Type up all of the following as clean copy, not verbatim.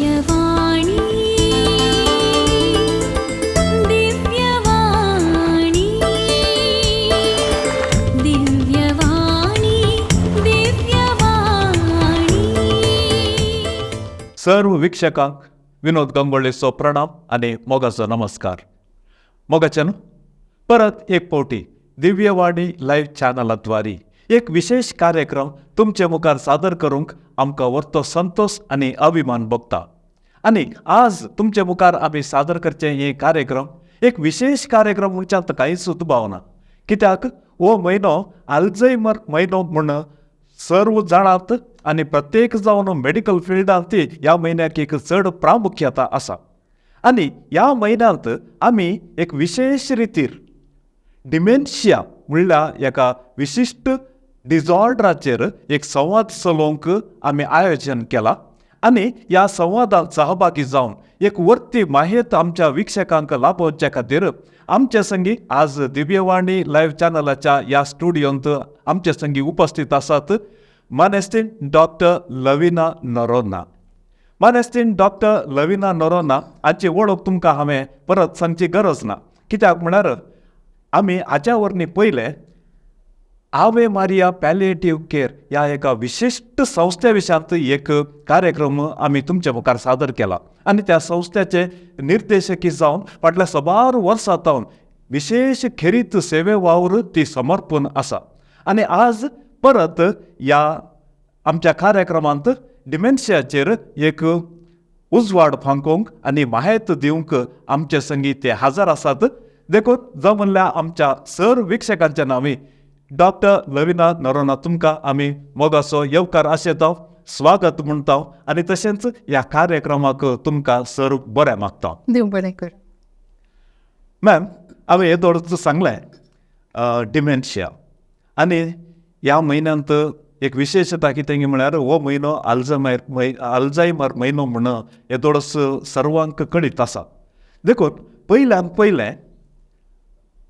दिव्यवाणी दिव्यवाणी दिव्यवाणी दिव्यवाणी. सर्व वीक्षकांक विनोद गंगोळेचो प्रणाम आणि मोगाचो नमस्कार. मोगाच्यान परत एक पावटी दिव्यवाणी लाईव्ह चॅनलाद्वारे एक विशेष कार्यक्रम तुमचे मुखार सादर करूंक आमकां व्हरतो संतोष आणि अभिमान भोगता. आणि आज तुमचे मुखार आमी सादर करचे हे कार्यक्रम एक विशेष कार्यक्रम म्हणच्यात कांयच उद्भवना, कित्याक हो म्हयनो आल्झायमर म्हयनो म्हूण सर्व जाणात आणि प्रत्येक जावन मेडिकल फिल्डांत ह्या म्हयन्याक एक चड प्रामुख्यता आसा. आणि ह्या म्हयन्यांत आमी एक विशेष रितीर डिमेन्शिया म्हणल्यार एका विशिश्ट डिजॉर्डराचेर एक संवाद चलोवंक आमी आयोजन केला. आणि ह्या संवादांत सहभागी जावन एक वर्ती माहिती आमच्या वीक्षकांक लाभोवचे खातीर आमचे संगी आज दिव्यवाणी लाईव्ह चॅनलाच्या ह्या स्टुडियोंत आमचे संगी उपस्थित आसात मानेस्टीन डॉक्टर लविना नरोना. मानेस्टीन डॉक्टर लविना नरोना हाची वळख तुमकां हांवें परत सांगची गरज ना, कित्याक म्हळ्यार आमी हाच्या वरनी पयले आवे मारिया पॅलिएटिव्ह केअर ह्या एका विशिश्ट संस्थे विशयांत एक कार्यक्रम आमी तुमच्या मुखार सादर केला. आणि त्या संस्थेचे निर्देशकी जावन फाटल्या सबार वर्सां जावन विशेष खेरीत सेवे वावर ती समर्पण आसा. आणि आज परत ह्या आमच्या कार्यक्रमांत डिमेन्शियाचेर एक उजवाड फांकोवंक आनी माहिती दिवंक आमचे संगी ते हजर आसात. देखून जो म्हणल्यार आमच्या सर वीक्षकांच्या नांवी डॉक्टर लविना नरोना तुमकां आमी मोगाचो येवकार आशेता, स्वागत म्हणटा आणि तशेंच ह्या कार्यक्रमाक तुमकां सर बरें मागता. देव बरें कर. मॅम, हांवें येदोळच सांगलें डिमेन्शिया आणि ह्या म्हयन्यांत एक विशेशता कितें म्हळ्यार हो म्हयनो आल्झायमर म्हयनो म्हण येदोळस सर्वांक कळीत आसा. देखून पयल्यान पयलें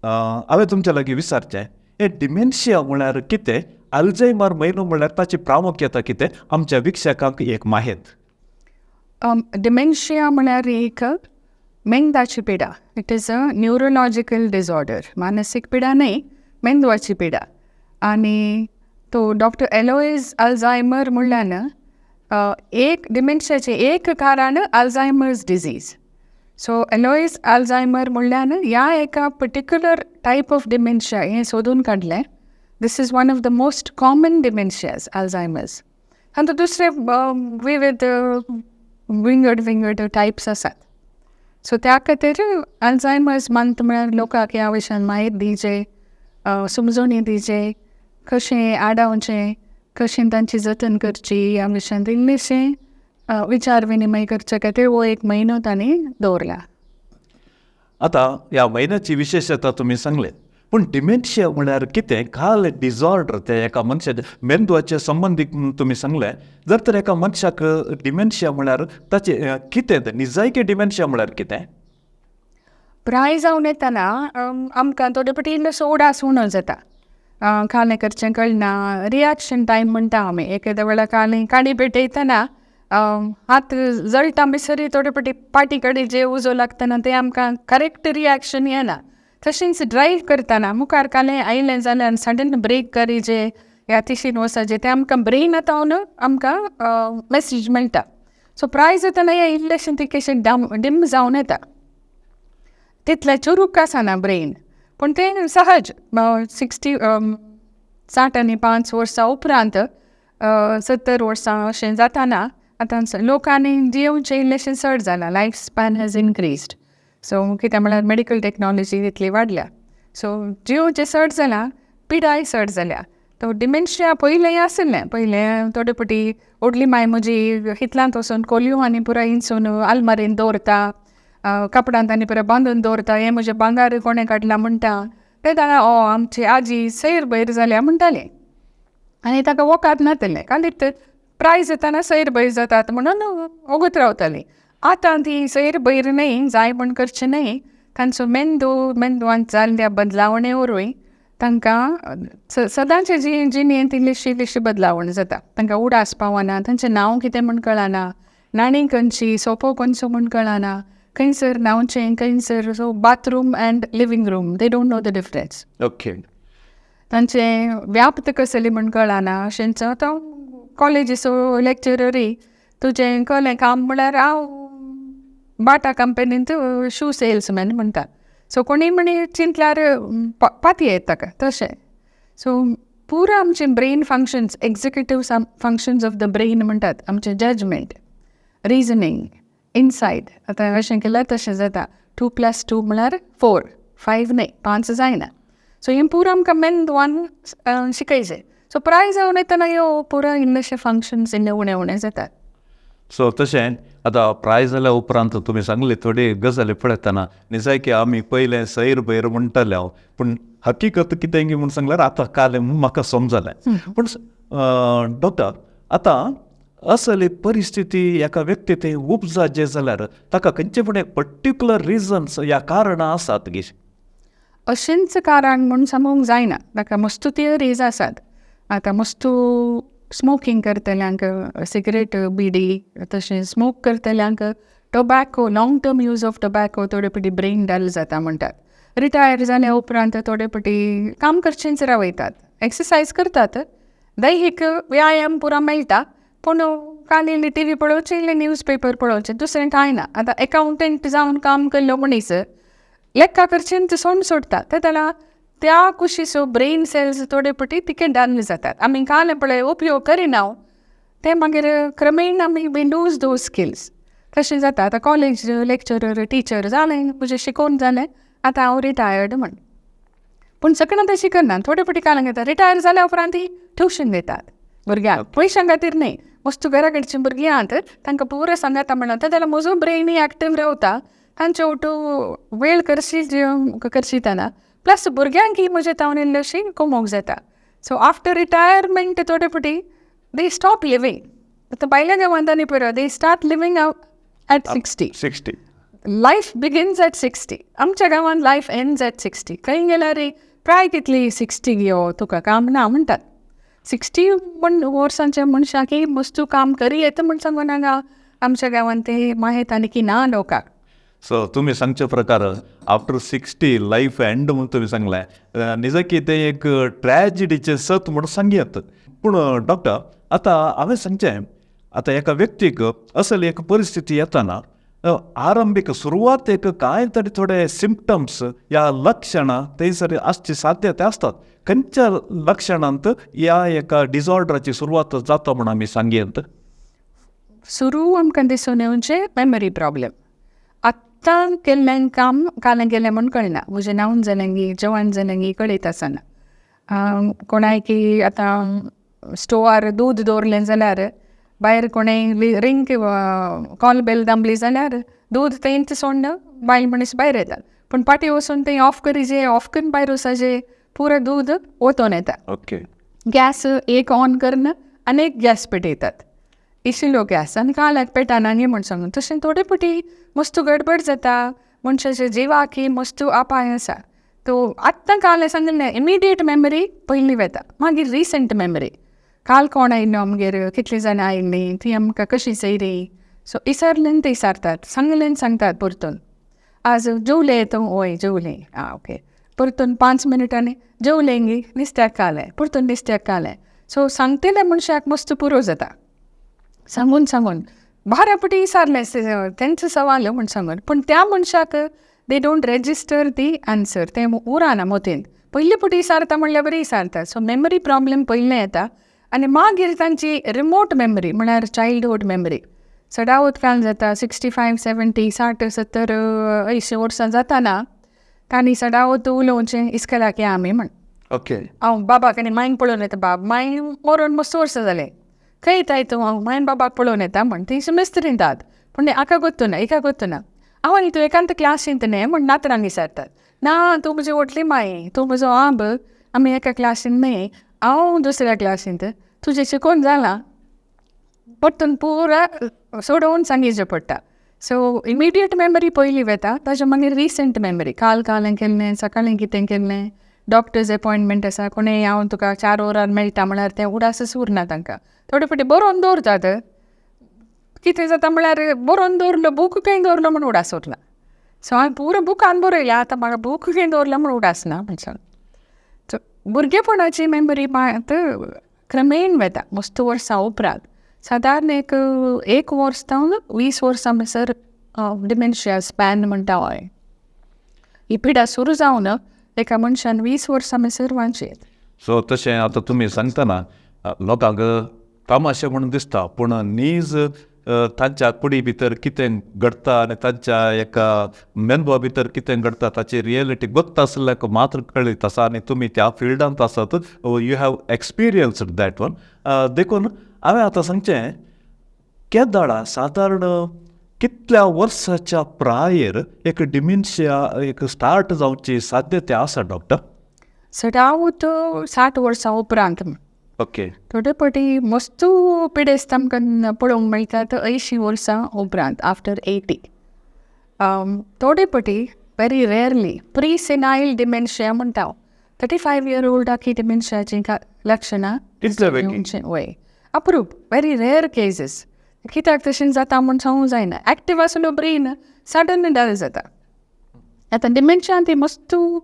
हांवें तुमच्या लागीं विचारचें, हे डिमेन्शिया म्हळ्यार कितें, आल्झायमर म्हयनो म्हळ्यार ताची प्रामुख्यता कितें, आमच्या वीक्षकांक एक माहिती. डिमेन्शिया म्हळ्यार एक मेंदवाची पिडा. It is a neurological disorder. मानसीक पिडा न्ही, मेंदवाची पिडा. आणि तो डॉक्टर एलोइस अल्झायमर म्हणल्यान एक डिमेन्शियाचें एक कारण Alzheimer's disease. So Alois Alzheimer म्हणल्यान ह्या एका पर्टिक्युलर टायप ऑफ डिमेन्शिया हें सोदून काडलें. This is one of the most common dementias, Alzheimer's. आनी दुसरे विविध विंगड टायप्स आसात. सो त्या खातीर अल्झायमर्स मंथ म्हळ्यार लोकांक ह्या विशयान म्हायती दिवचे, समजोनी दिवचे, कशें आडावचें, कशें तांची जतन करची ह्या विशयान इल्लेशें विचार विनिमय करचे खातीर हो एक म्हयनो तांणी दवरला. आतां ह्या म्हयन्याची विशेशता तुमी सांगले, पूण डिमेन्शिया म्हळ्यार कितें, खाल डिजॉर्डर ते एका मनशाच्या मेंदवाचे संबंदीत तुमी सांगले. जर तर एका मनशाक डिमेन्शिया म्हळ्यार ताचे कितें, निजायकी डिमेन्शिया म्हळ्यार कितें? प्राय जावन येतना आमकां थोडे फावटी इल्लोसो उडास उणो जाता. खालें करचें कळना, रियाक्शन टायम म्हणटा आमी. एकेद्या वेळार काणी पेटयतना हात जळटा बिसरी थोडे फावटी पाटी कडेन जे उजो लागतना ते आमकां करेक्ट रियाक्शन येना. तशेंच ड्रायव्ह करतना मुखार कालें आयलें जाल्यार सडन ब्रेक करीचे या तिशीन वचाचे ते आमकां ब्रेनांतावन आमकां मॅसेज मेळटा. सो प्राय जातना हें इल्लेशें तिकेशें डिम जावन येता. तितलें चुरूक आसना ब्रेन, पूण तें सहज 60-65 वर्सां उपरांत 70 वर्सां अशें जाताना आतां लोकांनी जियोवचें इल्लेशें चड जालां. Life span has increased. So कित्याक म्हळ्यार मेडिकल टॅक्नॉलॉजी तितली वाडल्या. सो जियोवचें चड जालां, पिडाय चड जाल्या. तो डिमेन्शिया पयलें आसलें. पयलें थोडे फावटी व्हडली माय म्हजी हितलांत वचून कोलयो आनी पुराय इंचून आलमारीन दवरता, कपडांत आनी पुराय बांदून दवरता. हें म्हजें भांगार कोणें काडलां म्हणटा. ते जाणां आमची आजी सैर भैर जाल्या म्हणटालें. आनी ताका वोकात नातलें, खालीच प्राय जाताना सैर भैर जातात म्हणून ओगत रावतालीं. आतां ती सैर भैर न्ही, जाय म्हण करचें न्ही. तांचो मेंदवांत जाल्ल्या बदलावणे वरूय तांकां सदांचे जिणेंत इल्लीशी बदलावण जाता. तांकां उडास पावना, तांचें नांव कितें म्हण कळना, नाणी खंयची सोफो खंयचो म्हूण कळना, खंयसर न्हांवचें खंयसर. So bathroom and living room they don't know the difference. Okay. तांचें व्याप्त कसली म्हूण कळना. अशेंच आतां कॉलेजीचो लेक्चररी तुजें कळलें काम म्हळ्यार हांव बाटा कंपनींत शू सेल्समॅन म्हणटा. सो कोणी म्हणी चिंतल्यार पाती येत ताका तशें. सो पुरो आमचे brain functions, executive functions of the brain म्हणटात, आमचें जजमेंट, रिजनींग, इनसायट. आतां अशें केल्यार तशें जाता. 2+2 म्हळ्यार 4, 5 न्हय, 5 जायना. सो हें पुरो आमकां मेंदवान शिकयचें. सो प्राय जावन येतना ह्यो पुरो इल्लेशे फंक्शन्स इल्ले उणे उणे जातात. सो तशें आतां प्राय जाल्या उपरांत तुमी सांगली थोडी गजाली पळयतना निजाय की आमी पयलें सैर भैर म्हणटाले हांव, पूण हकीकत कितें गी म्हूण सांगल्यार आतां कालें म्हूण म्हाका समजलें. पूण डॉक्टर आतां असली परिस्थिती एका व्यक्ती थंय उपजाजे जाल्यार ताका खंयचे पूण एक पर्टिक्युलर रिजन्स या कारणां आसात गी? अशेंच कारण म्हूण सांगूंक जायना. ताका मस्तू थियरीज आसात. आतां मस्तू स्मोकींग करतल्यांक सिगरेट बिडी, तशें स्मोक करतल्यांक tobacco, long term use of tobacco थोडे फावटी ब्रेन डल जाता म्हणटात. रिटायर जाल्या उपरांत थोडे फावटी काम करचेंच रावयतात, एक्सरसायज करतात, दैहीक व्यायाम पुरो मेळटा, पूण काल TV पळोवचें, इल्लें न्यूज पेपर पळोवचें, दुसरें कांय ना. आतां एकावंटंट जावन काम केल्लो मनीस लेक्का करचें सोडून सोडता. तेन्ना त्या कुशीचो ब्रेन सेल्स थोडे फावटी तिके डल जातात. आमी काल पळय उपयोग करिना ते मागीर क्रमेण आमी वी लूज दोज स्किल्स. तशें जाता. आतां कॉलेज लेक्चरर टिचर जालें, म्हजें शिकोवन जालें, आतां हांव रिटायर्ड म्हण. पूण सगळें तशें करना. थोडे फावटी काल घेता रिटायर जाल्या उपरांत ती ट्युशन दितात भुरग्यांक, पयशां खातीर न्हय, मस्तू घरा कडचीं भुरगीं आहात, तांकां पुरो सांगाता म्हणटा. जाल्यार म्हजो ब्रेनूय एक्टीव रावता, तांचे ओटू वेळ करशीतना प्लस भुरग्यांकय म्हजे तावन इल्लीशी कमोवंक जाता. सो आफ्टर रिटायरमेंट थोडे फावटी दे स्टॉप लिवींग. आतां भायल्या गांवांनी पळय they start living at 60. Life begins at 60. आमच्या गांवांत लायफ एंड्स ॲट 60. खंय गेल्यार प्राय कितली 60 यो तुका काम ना म्हणटात. 60 वर्सांच्या मनशाकय मस्तू काम करी येता म्हण सांगून हांगा आमच्या गांवांत ते माहीत आनी की ना लोकांक. सो तुमी सांगचे प्रकार आफ्टर 60 लायफ एंड म्हणून तुमी सांगलें, निजा की तें एक ट्रॅजिडीचें सत म्हणून सांगयात. पूण डॉक्टर आतां हांवें सांगचें, आतां एका व्यक्तीक असली एक परिस्थिती येताना आरंभीक सुरवात एक कांय तरी थोडे सिम्पटम्स या लक्षणां थंयसर आसची साध्यता आसतात. खंयच्या लक्षणांत ह्या एका डिसऑर्डराची सुरवात जाता म्हूण आमी सांगयात? सुरू आमकां दिसून येवचें मेमरी प्रॉब्लेम. आत्तां केल्लें काम कालें गेलें म्हूण कळना. म्हजें न्हांवन जालें गी, जेवण जालें गी कळयत आसना. कोणायकी आतां स्टोवार दूद दवरलें जाल्यार भायर कोणें रिंग कॉल बेल दामली जाल्यार दूद तेंच सोडून बायल मनीस भायर येता. पूण पाटी वचून तें ऑफ करीचे, ऑफ करून भायर वचाचे, पुरो दूद ओतोन येता. ओके. गॅस एक ऑन करना आनी एक गॅस पेटयतात, इशिल्लो गॅस, आनी काल्याक पेटाना न्ही म्हण सांगून. तशें थोडे फावटी मस्तू गडबड जाता, मनशाच्या जिवाकी मस्तू अपाय आसा. तो आत्तां काल सांगलें इमिडिएट मेमरी पयलीं वता, मागीर रिसंट मेमरी. काल कोण आयिल्लो आमगेर, कितलीं जाणां आयिल्लीं, ती आमकां कशी सैरी. सो इसरलें ते इसरतात, सांगलें सांगतात परतून. आज जेवलें तूं? ओय जेवलें. ओके. परतून 5 मिनटांनी जेवलें गी, नुस्त्याक कालें, परतून नुस्त्याक कालें. सो सांगतेल्या मनशाक मस्त पुरो जाता सांगून सांगून. बारापटी विचारलें तेंचो सवाल म्हण सांगून, पूण त्या मनशाक they don't register the answer, तें उराना मोतीन. पयलीं पुटी विचारता म्हणल्यार बरी विचारता. सो मेमरी प्रॉब्लेम पयलें येता, आनी मागीर तांची रिमोट मेमरी म्हळ्यार चायल्डहूड मेमरी सदावत काल जाता. 65, 70, 60, 70, 80 वर्सां जाताना तांणी सदावत उलोवचें इस्कला की आमी म्हण. ओके. हांव बाबाक आनी मांयक पळोवन येता. बाब मांय मरोन मस्त वर्सां जालें. खंय येताय तूं? हांव मायन बाबाक पळोवन येता म्हण. थंयसर मिस्त्रीन तात, पूण हाका गोत्तुना, एका गोत्तुना. हांव आनी तूं एकांत क्लासींत न्ही म्हण नातरांक विचारतात. ना तूं म्हजी व्हडली माय, तूं म्हजो आब, आमी एका क्लासीन न्ही, हांव दुसऱ्या क्लासींत. तुजें शिकोवन जालां? परतून पुरो सोडोवन सांगिचें पडटा. सो इमिडिएट मेमरी पयलीं वता, ताच्या मागीर रिसंट मेमरी. काल कालें केल्लें, सकाळीं कितें केल्लें, डॉक्टर्स अपॉयंटमेंट आसा, कोणें हांव तुका 4 वरां मेळटा म्हळ्यार तें उडासच उरना तांकां. थोडे फावटी बरोवन दवरतात, कितें जाता म्हळ्यार बरोवन दवरलो बूक खंय दवरलो म्हण उडास उरला. सो हांवें पुरो बुकान बरयल्या आतां म्हाका बूक खंय दवरलो म्हण उडास ना म्हणून. सो भुरगेपणाची मेमरी क्रमेण वेता मस्त वर्सां उपरांत. सादारण एक वर्स जावन 20 वर्सां म्हणसर डिमेन्शिया स्पॅन म्हणटा हांवें. ही पिडा सुरू जावन एका मनशान 20 वर्सां म्हणसर वांची येता. सो तशें आतां तुमी सांगतना लोकांक तमाशे म्हणून दिसता, पूण नीज तांच्या कुडी भितर कितें घडटा आनी तांच्या एका मेंदवा भितर कितें घडटा ताची रियलिटी बघता आसल्याक मात्र कळीत आसा. आनी तुमी त्या फिल्डांत आसात, you have experienced that one. देखून हांवें आतां सांगचें, केदाळा सादारण कितल्या वर्साच्या प्रायर एक डिमेन्शिया एक स्टार्ट जावची साध्यता आसा डॉक्टर? सदांच 60 वर्सां उपरांत. ओके. थोडे फावटी मस्तू पिडेस्त आमकां पळोवंक मेळटात 80 वर्सां उपरांत, आफ्टर 80. थोडे फावटी व्हेरी रेअरली प्री सेनायल डिमेन्शिया म्हणटा 35 year ओल्डाक ही डिमेन्शियाची लक्षणां वय अप्रूप, व्हेरी रेअर केसीस. कित्याक तशें जाता म्हूण सांगूंक जायना. एक्टीव आसलो ब्रेन सडन डल जाता. आतां डिमेन्शियान ती मस्तू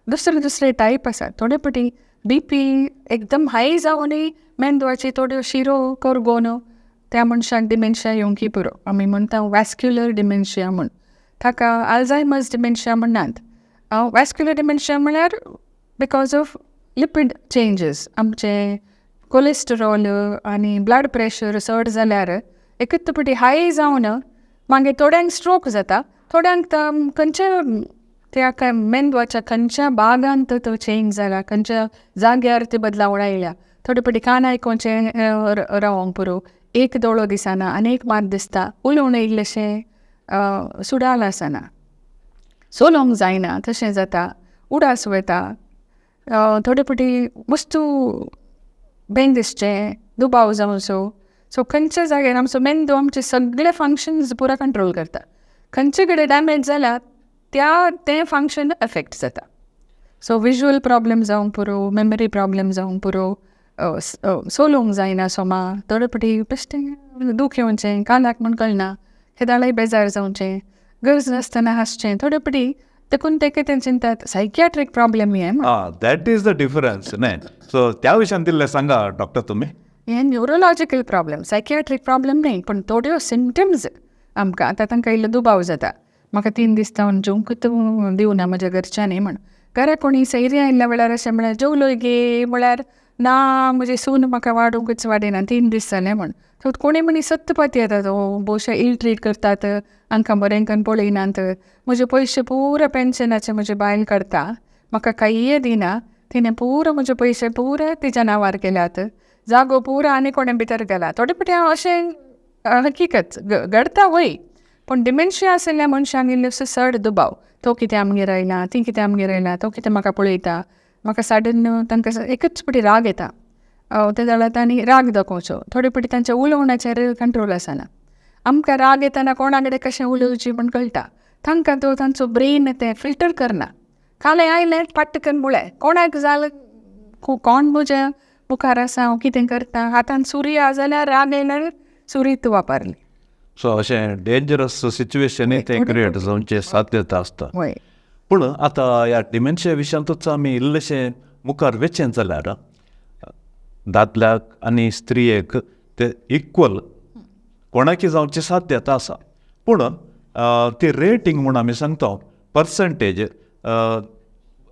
दुसरे टायप आसात. थोडे फावटी BP एकदम हाय जावनय मेंदवाची थोड्यो शिरो करगोन त्या मनशाक डिमेन्शिया येवंकी पुरो. आमी म्हणटा वॅस्क्युलर डिमेन्शिया म्हूण. ताका अल्झायमर्स डिमेन्शिया म्हणनात. वॅस्क्युलर डिमेन्शिया म्हळ्यार बिकॉज ऑफ लिपीड चेंजीस. आमचे कोलेस्टेरॉल आनी ब्लड प्रेशर चड जाल्यार एकच फावटी हाय जावन मागीर थोड्यांक स्ट्रोक जाता, थोड्यांक खंयच्या त्या मेंदवाच्या खंयच्या भागांत तो चेंज जाला, खंयच्या जाग्यार ती बदलावणां येयल्या. थोडे फावटी कान आयकोवचें रावोंक पुरो, एक दोळो दिसना, आनीक मात दिसता, उलोवंक इल्लेशें सुडाल आसना, सोलोंक जायना, तशें जाता, उडास वता. थोडे फावटी मस्तू बेन दिसचें, दुबाव जावचो. सो खंयच्या जाग्यार आमचो मेंदू आमचे सगळे फंक्शन्स पुरो कंट्रोल करता. खंयचे कडेन डॅमेज जाला तें फंक्शन एफेक्ट जाता. सो विज्युअल प्रॉब्लेम जावंक पुरो, मेमरी प्रॉब्लेम जावंक पुरो, सोलोंक जायना सोमा. थोडे फावटी बेश्टें दूख येवचें, कानाक म्हूण कळना, केदाळय बेजार जावचें, गरज नासतना हांसचें. थोडे फावटी देखून ते कितें चिंतात सायकियाट्रीक प्रॉब्लेम हे. दॅट इज द डिफरन्स न्हय. सो त्या विशयान दिल्लें सांगा डॉक्टर तुमी. हे न्युरोलॉजिकल प्रॉब्लेम, सायकियाट्रीक प्रॉब्लेम न्हय, पूण थोड्यो सिम्टम्स आमकां आतां तांकां इल्लो दुबाव जाता. म्हाका 3 दीस जावन जेवंकूच दिवना म्हज्या घरच्यांनी म्हण. घरा कोणी सैऱ्या आयिल्ल्या वेळार अशें म्हळ्यार जेवलोय गे म्हळ्यार ना, म्हजी सून म्हाका वाडोवंकूच वाडयना, 3 दीस जाले म्हण. सो कोणी म्हणी सत्तपाती येतात, भोवशे इल ट्रीट करतात, हांकां बरें करून पळयनात, म्हजे पयशे पुरो पेन्शनाचे म्हजे बायल काडटा, म्हाका कांय दिना, तिणें पुरो म्हजे पयशे पुरे तिच्या नांवार केल्यात, जागो पुरो आनी कोणे भितर गेला. थोडे फावटी हांव अशें हकिकत घडता वय. पूण डिमेन्शिया आशिल्ल्या मनशांक इल्लोसो चड दुबाव, तो कितें आमगेर आयला, ती कितें आमगेर आयला, तो कितें म्हाका पळयता, म्हाका सडन तांकां एकच फावटी राग येता. ते जाल्यार तांणी राग दाखोवचो. थोडे फावटी तांच्या उलोवण्याचेर कंट्रोल आसना. आमकां राग येताना कोणा कडेन कशें उलोवचें म्हूण कळटा, तांकां तो तांचो ब्रेन तें फिल्टर करना. कालें आयलें पट्टकन म्हळें, कोणाक जालें कोण म्हज्या मुखार आसा, हांव कितें करता, हातान सुरी आहा जाल्यार राग येयल्यार सुरीत वापरली. सो अशें डेंजरस सिच्युएशनूय तें क्रिएट जावचे साध्यता आसता. पूण आतां ह्या डिमेन्शिया विशयांतूच आमी इल्लेशें मुखार वेचें जाल्यार दादल्याक आनी स्त्रियेक ते इक्वल कोणाकी जावची साध्यता आसा. पूण ती रेटींग म्हूण आमी सांगता पर्संटेज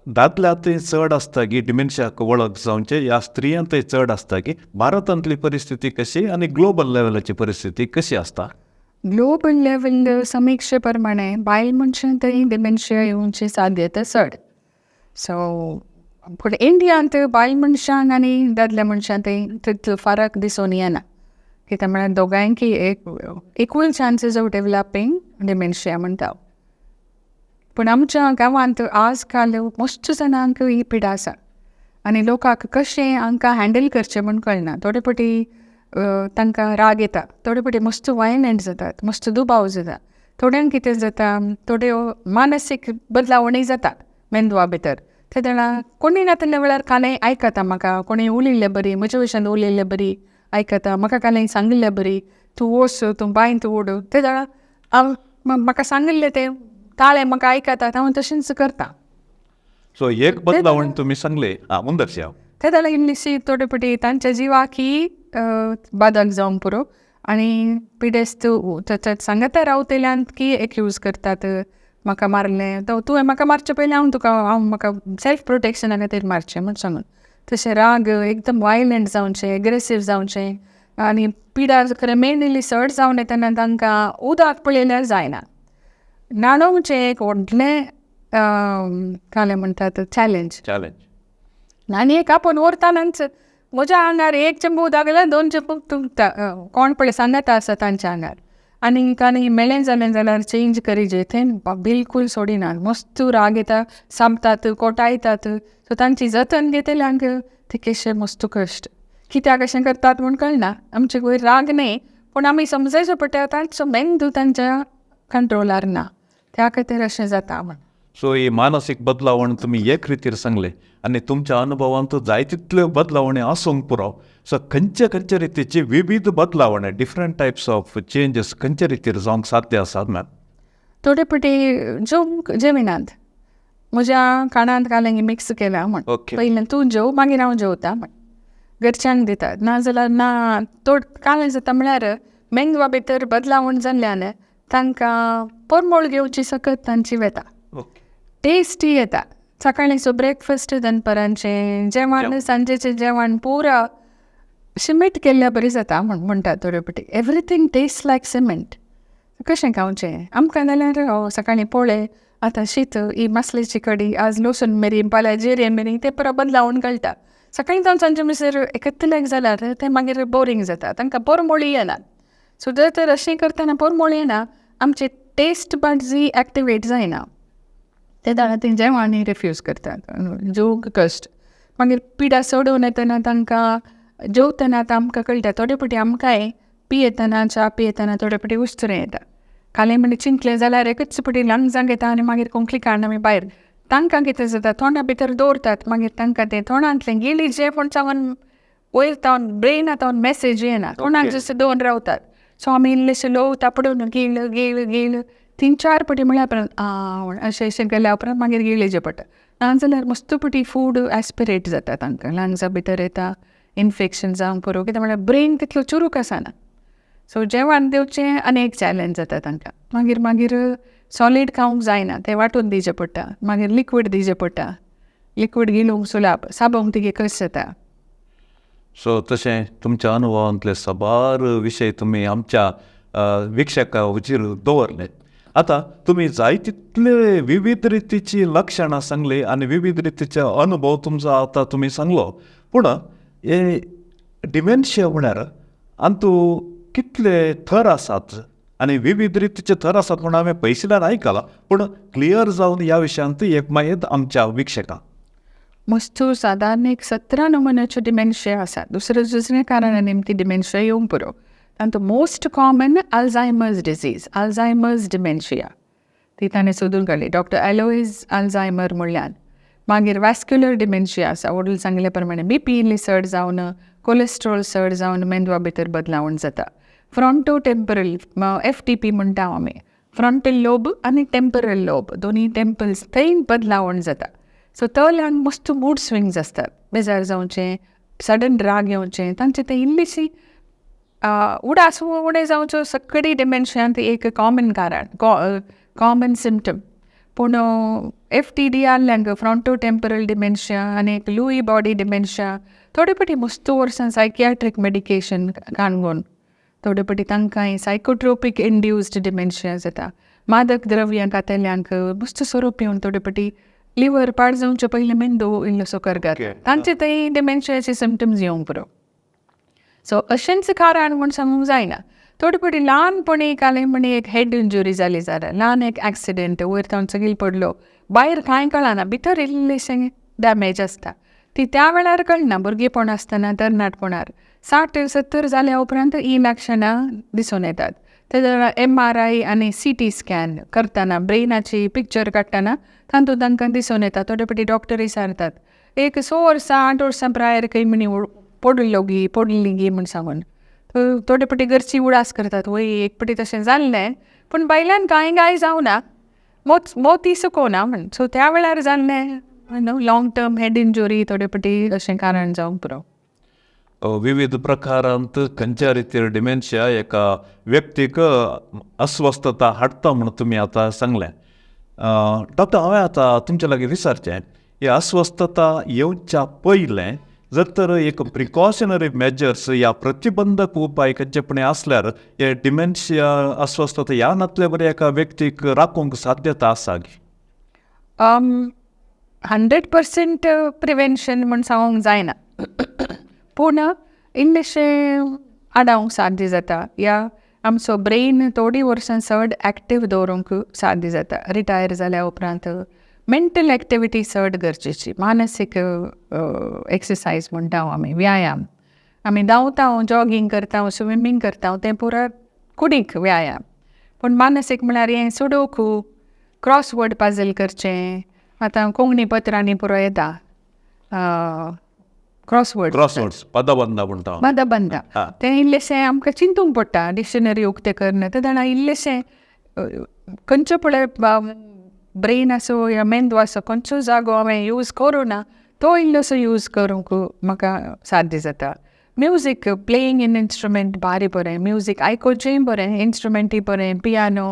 दादल्यांतय चड आसता की डिमेन्शियाक वळख जावचें, ह्या स्त्रियांतय चड आसता की. भारतांतली परिस्थिती कशी आनी ग्लोबल लेवलाची परिस्थिती कशी आसता? ग्लोबल लेवल समीक्षे प्रमाणे बायल मनशांतय डिमेन्शिया येवची साध्यता चड. सो पूण इंडियांत बायल मनशांक आनी दादल्या मनशांतय तितलो फरक दिसून येना. कित्याक म्हळ्यार दोगांयकी इक्वल चान्सीस ऑफ डेवलपींग डिमेन्शिया म्हणटा. पूण आमच्या गांवांत आज काल मस्त जाणांक ही पिडा आसा आनी लोकांक कशें हांकां हँडल करचें म्हूण कळना. थोडे फावटी तांकां राग येता, थोडे फावटी मस्त वायलंट जातात, मस्त दुबाव जाता. थोड्यांक कितें जाता, थोड्यो मानसीक बदलावणी जातात मेंदवा भितर. ते जाणा कोणी नातल्या वेळार कालें आयकता, म्हाका कोणी उलयल्लें बरी, म्हजे विशयान उलयल्लें बरी आयकता, म्हाका कालें सांगिल्लें बरी, तूं वच तूं बांयंत ओड ते जाणा हांव म्हाका सांगिल्लें तें ताळे म्हाका आयकतात हांव तशेंच करता. सो एक बदलावण तुम्ही सांगले ಮುಂದರ್ಸಿ हांव ते जाल्यार इल्लीशी थोडे पटी तांच्या जिवाकी बदल जावंक पुरो आनी पिडेस्त सांगता रावतल्यान की एक्यूज करतात म्हाका मारलें तो तुवें म्हाका मारचे पयलीं हांव म्हाका सेल्फ प्रोटेक्शना खातीर मारचें म्हण सांगून तशें राग एकदम वायलंट जावचें एग्रेसीव जावचें आनी पिडा खरें मेनली चड जावन येतना तांकां उदक पळयल्यार जायना. न्हाणोवचें एक व्हडलें काय म्हणटात चॅलेंज आनी एक आपूण व्हरतानाच म्हज्या आंगार एक चेंबू उदक घाल्यार 2 चेंबू कोण पळय सांगता आसा तांच्या आंगार आनी मेळ्ळें जालें जाल्यार चेंज करीजे थंय बिलकूल सोडिनात. मस्त राग येता सामतात कोटायतात सो तांची जतन घेतल्यांक ते केशे मस्त कश्ट कित्याक अशें करतात म्हूण कळना. आमचे वयर राग न्ही पूण आमी समजायचो पडटा तांचो मेंदू तांच्या कंट्रोलार ना त्या खातीर अशें जाता म्हण. सो ही मानसीक बदलावण तुम्ही एक रितीर सांगले आनी तुमच्या अनुभवांत जाय तितल्यो बदलावणी आसूंक पुरो. सो खंयचे रितीची विविध बदलावणी डिफरंट टायप्स ऑफ चेंजीस खंयचे रितीर जावंक साध्य आसात मॅम? थोडे पटी जेविनांत म्हज्या कानांत कालेंगी मिक्स केला म्हण पयलें तूं जेव मागीर हांव जेवता म्हण घरच्यांक दितात नाजाल्यार ना तोड कालें जाता म्हळ्यार मेंदवा भितर बदलावण जाल्ल्यान तांकां परमोळ घेवची सकत तांची वेता टेस्टी येता. सकाळींचो ब्रेकफास्ट दनपारांचें जेवण सांजेचें जेवण पुरा सिमेंट केल्ल्या बरी जाता म्हणटात थोडे पटी एवरीथींग टेस्ट लायक सिमेंट. कशें खावचें आमकां जाल्यार सकाळीं पोळे आतां शीत ही मसलेची कडी आज लसूण मिरी पाल्या जिरे मिरी ते पुरो बदलावण घालता. सकाळीं जावन सांजे मिसर एकत्तलेक जाल्यार ते मागीर बोरींग जाता तांकां परमोळी येनात. सो जर तर अशें करतना परमोळी येना आमचे टेस्ट बड्स एक्टिवेट जायना ते जाणा तें जेवण रिफ्यूज करतात जेवंक कश्ट. मागीर पिडा सोडून येतना तांकां जेवतना आतां आमकां कळटा थोडे पटी आमकांय पियेतना च्या पियेतना थोडे पटी उस्तरें येता खालें म्हणजे चिंतलें जाल्यार एकच पटी लंग्सांक येता आनी मागीर कोंकली काडून आमी भायर तांकां कितें जाता तोंडा भितर दवरतात मागीर तांकां तें तोंडांतलें गिली जें पूण सांगून वयर तावन ब्रेनांतावन मेसेज येना तोंडाक जशें दवरून रावतात. सो आमी इल्लेशें लोव तापडून गिळ 3-4 पटी म्हळ्यार उपरांत अशें केल्या उपरांत मागीर गिळेचें पडटा नाजाल्यार मस्त पटी फूड एस्पिरेट जाता तांकां लंग्सा भितर येता इन्फेक्शन जावंक पुरो कित्याक म्हळ्यार ब्रेन तितलो चुरूक आसना. सो जेवण दिवचें आनी एक चॅलेंज जाता तांकां. मागीर सॉलीड खावंक जायना तें वांटून दिवचें पडटा मागीर लिक्वीड दिवचें पडटा लिक्वीड गिलोवंक सुलाब साबोंक तिगे कशें जाता. सो तशें तुमच्या अनुभवांतले साबार विशय तुम्ही आमच्या विक्षकां हुजीर दवरले. आतां तुमी जाय तितले विविध रितीची लक्षणां सांगली आनी विविध रितीचे अनुभव तुमचो आतां तुमी सांगलो पूण हे डिमेन्शिया म्हळ्यार हातूंत कितले थर आसात आनी विविध रितीचे थर आसात म्हूण हांवें पयसल्यान आयकलां पूण क्लियर जावन ह्या विशयांत एक मागीर आमच्या विक्षकांक मस्तूर साधारण एक 17 नमुन्याच्यो डिमेन्शिया आसात. दुसऱ्या कारणांनी ती डिमेन्शिया येवंक पुरो. तातूंत most common Alzheimer's disease Alzheimer's dementia ती ताणें सोदून काडली डॉक्टर एलोइस अल्झायमर म्हणल्यान. मागीर वॅस्क्युलर डिमेन्शिया आसा वडील सांगले प्रमाणे BP इल्ली चड जावन कोलेस्ट्रॉल चड जावन मेंदवा भितर बदलावण जाता. फ्रंटो टेम्परल FTP म्हणटा आमी फ्रंटल लोब आनी टेम्परल लोब दोनी टेम्पल्स थंय बदलावण जाता. सो तळ्यांक मस्त मूड स्विंग्स आसतात बेजार जावचें सडन राग येवचें तांचें तें इल्लीशी उडास उणें जावच्यो सगळी डिमेन्शियांत एक कॉमन कारण कॉमन सिम्पटम. पूण FTD आल्यांक फ्रंटो टेम्परल डिमेन्शिया आनी एक लुई बॉडी डिमेन्शिया थोडे पटी मस्त वर्सां सायकियाट्रीक मेडिकेशन काणून थोडे पटी तांकांय सायकोट्रोपीक इंड्यूस्ड डिमेन्शिया जाता. मादक द्रव्यां खातेल्यांक मस्त स्वरूप येवन थोडे पटी लिवर पाड जावचे पयलीं मेंदू इल्लोसो करगात तांचे थंय डिमेन्शियाचे सिम्पटम्स येवंक पुरो. सो अशेंच कारण म्हूण सांगूंक जायना. थोडे पटी ल्हानपणी काले म्हणी एक हेड इंजुरी जाली जाल्यार ल्हान एक एक्सिडेंट वयर जावन सगळी पडलो भायर कांय कळना भितर इल्लेशें डॅमेज आसता ती त्या वेळार कळना भुरगेपण आसतना तरणाटपणार 60-70 जाल्या उपरांत ही लक्षणां दिसून येतात. ते जाल्यार MRI आनी CT स्कॅन करतना ब्रेनाची पिक्चर काडटना तातूंत तांकां दिसून येता. थोडे पटी डॉक्टर विचारतात एक 6 वर्सां 8 वर्सां प्रायर खंय म्हणी पडली गी म्हूण सांगून थोडे पटी घरची उडास करतात वय एक पटी तशें जाल्लें पूण बायलान कांय जावना मोती सुकोवना म्हण सो त्या वेळार जाल्लें लाँग टर्म हेड इंजुरी थोडे पटी अशें कारण जावंक पुरो. विविध प्रकारांत खंयच्या रितीर डिमेन्शिया एका व्यक्तीक अस्वस्थता हाडटा म्हणून तुमी आतां सांगलें. डॉक्टर हांवें आतां तुमचे लागीं विचारचें ही अस्वस्थता येवच्या पयलें जर तर एक प्रिकॉशनरी मेजर्स या प्रतिबंधक उपाय खंयचेपणी आसल्यार हे डिमेन्शिया अस्वस्थता ह्या नातले बरें एका व्यक्तीक राखूंक साध्यता आसा. 100% प्रिवेंशन म्हण सांगूंक जायना पूण इल्लेशें आडावंक साध्य जाता या आमचो ब्रेन थोडीं वर्सां चड एक्टीव दवरूंक साध्य जाता. रिटायर जाल्या उपरांत मेंटल एक्टिविटी चड गरजेची. मानसीक एक्सरसायज म्हणटा आमी व्यायाम आमी धांवता जॉगिंग करता स्विमींग करता तें पुरो कुडीक व्यायाम. पूण मानसीक म्हळ्यार हें सुडोकू क्रॉसवर्ड पजल करचें आतां कोंकणी पत्रांनी पुरो येता क्रॉसवर्ड्स पदबंद म्हणटा तें इल्लेशें आमकां चिंतूंक पडटा डिक्शनरी उक्ते करना ते जाणा इल्लेशें खंयचो पळय ब्रेन आसूं या मेंदू आसूं खंयचो जागो हांवें यूज करूं ना तो इल्लोसो यूज करूंक म्हाका साध्य जाता. म्युजीक प्लेयींग इन इंस्ट्रुमेंट बारी बरें म्युजीक आयकोचेंय बरें इंस्ट्रुमेंटूय बरें पियानो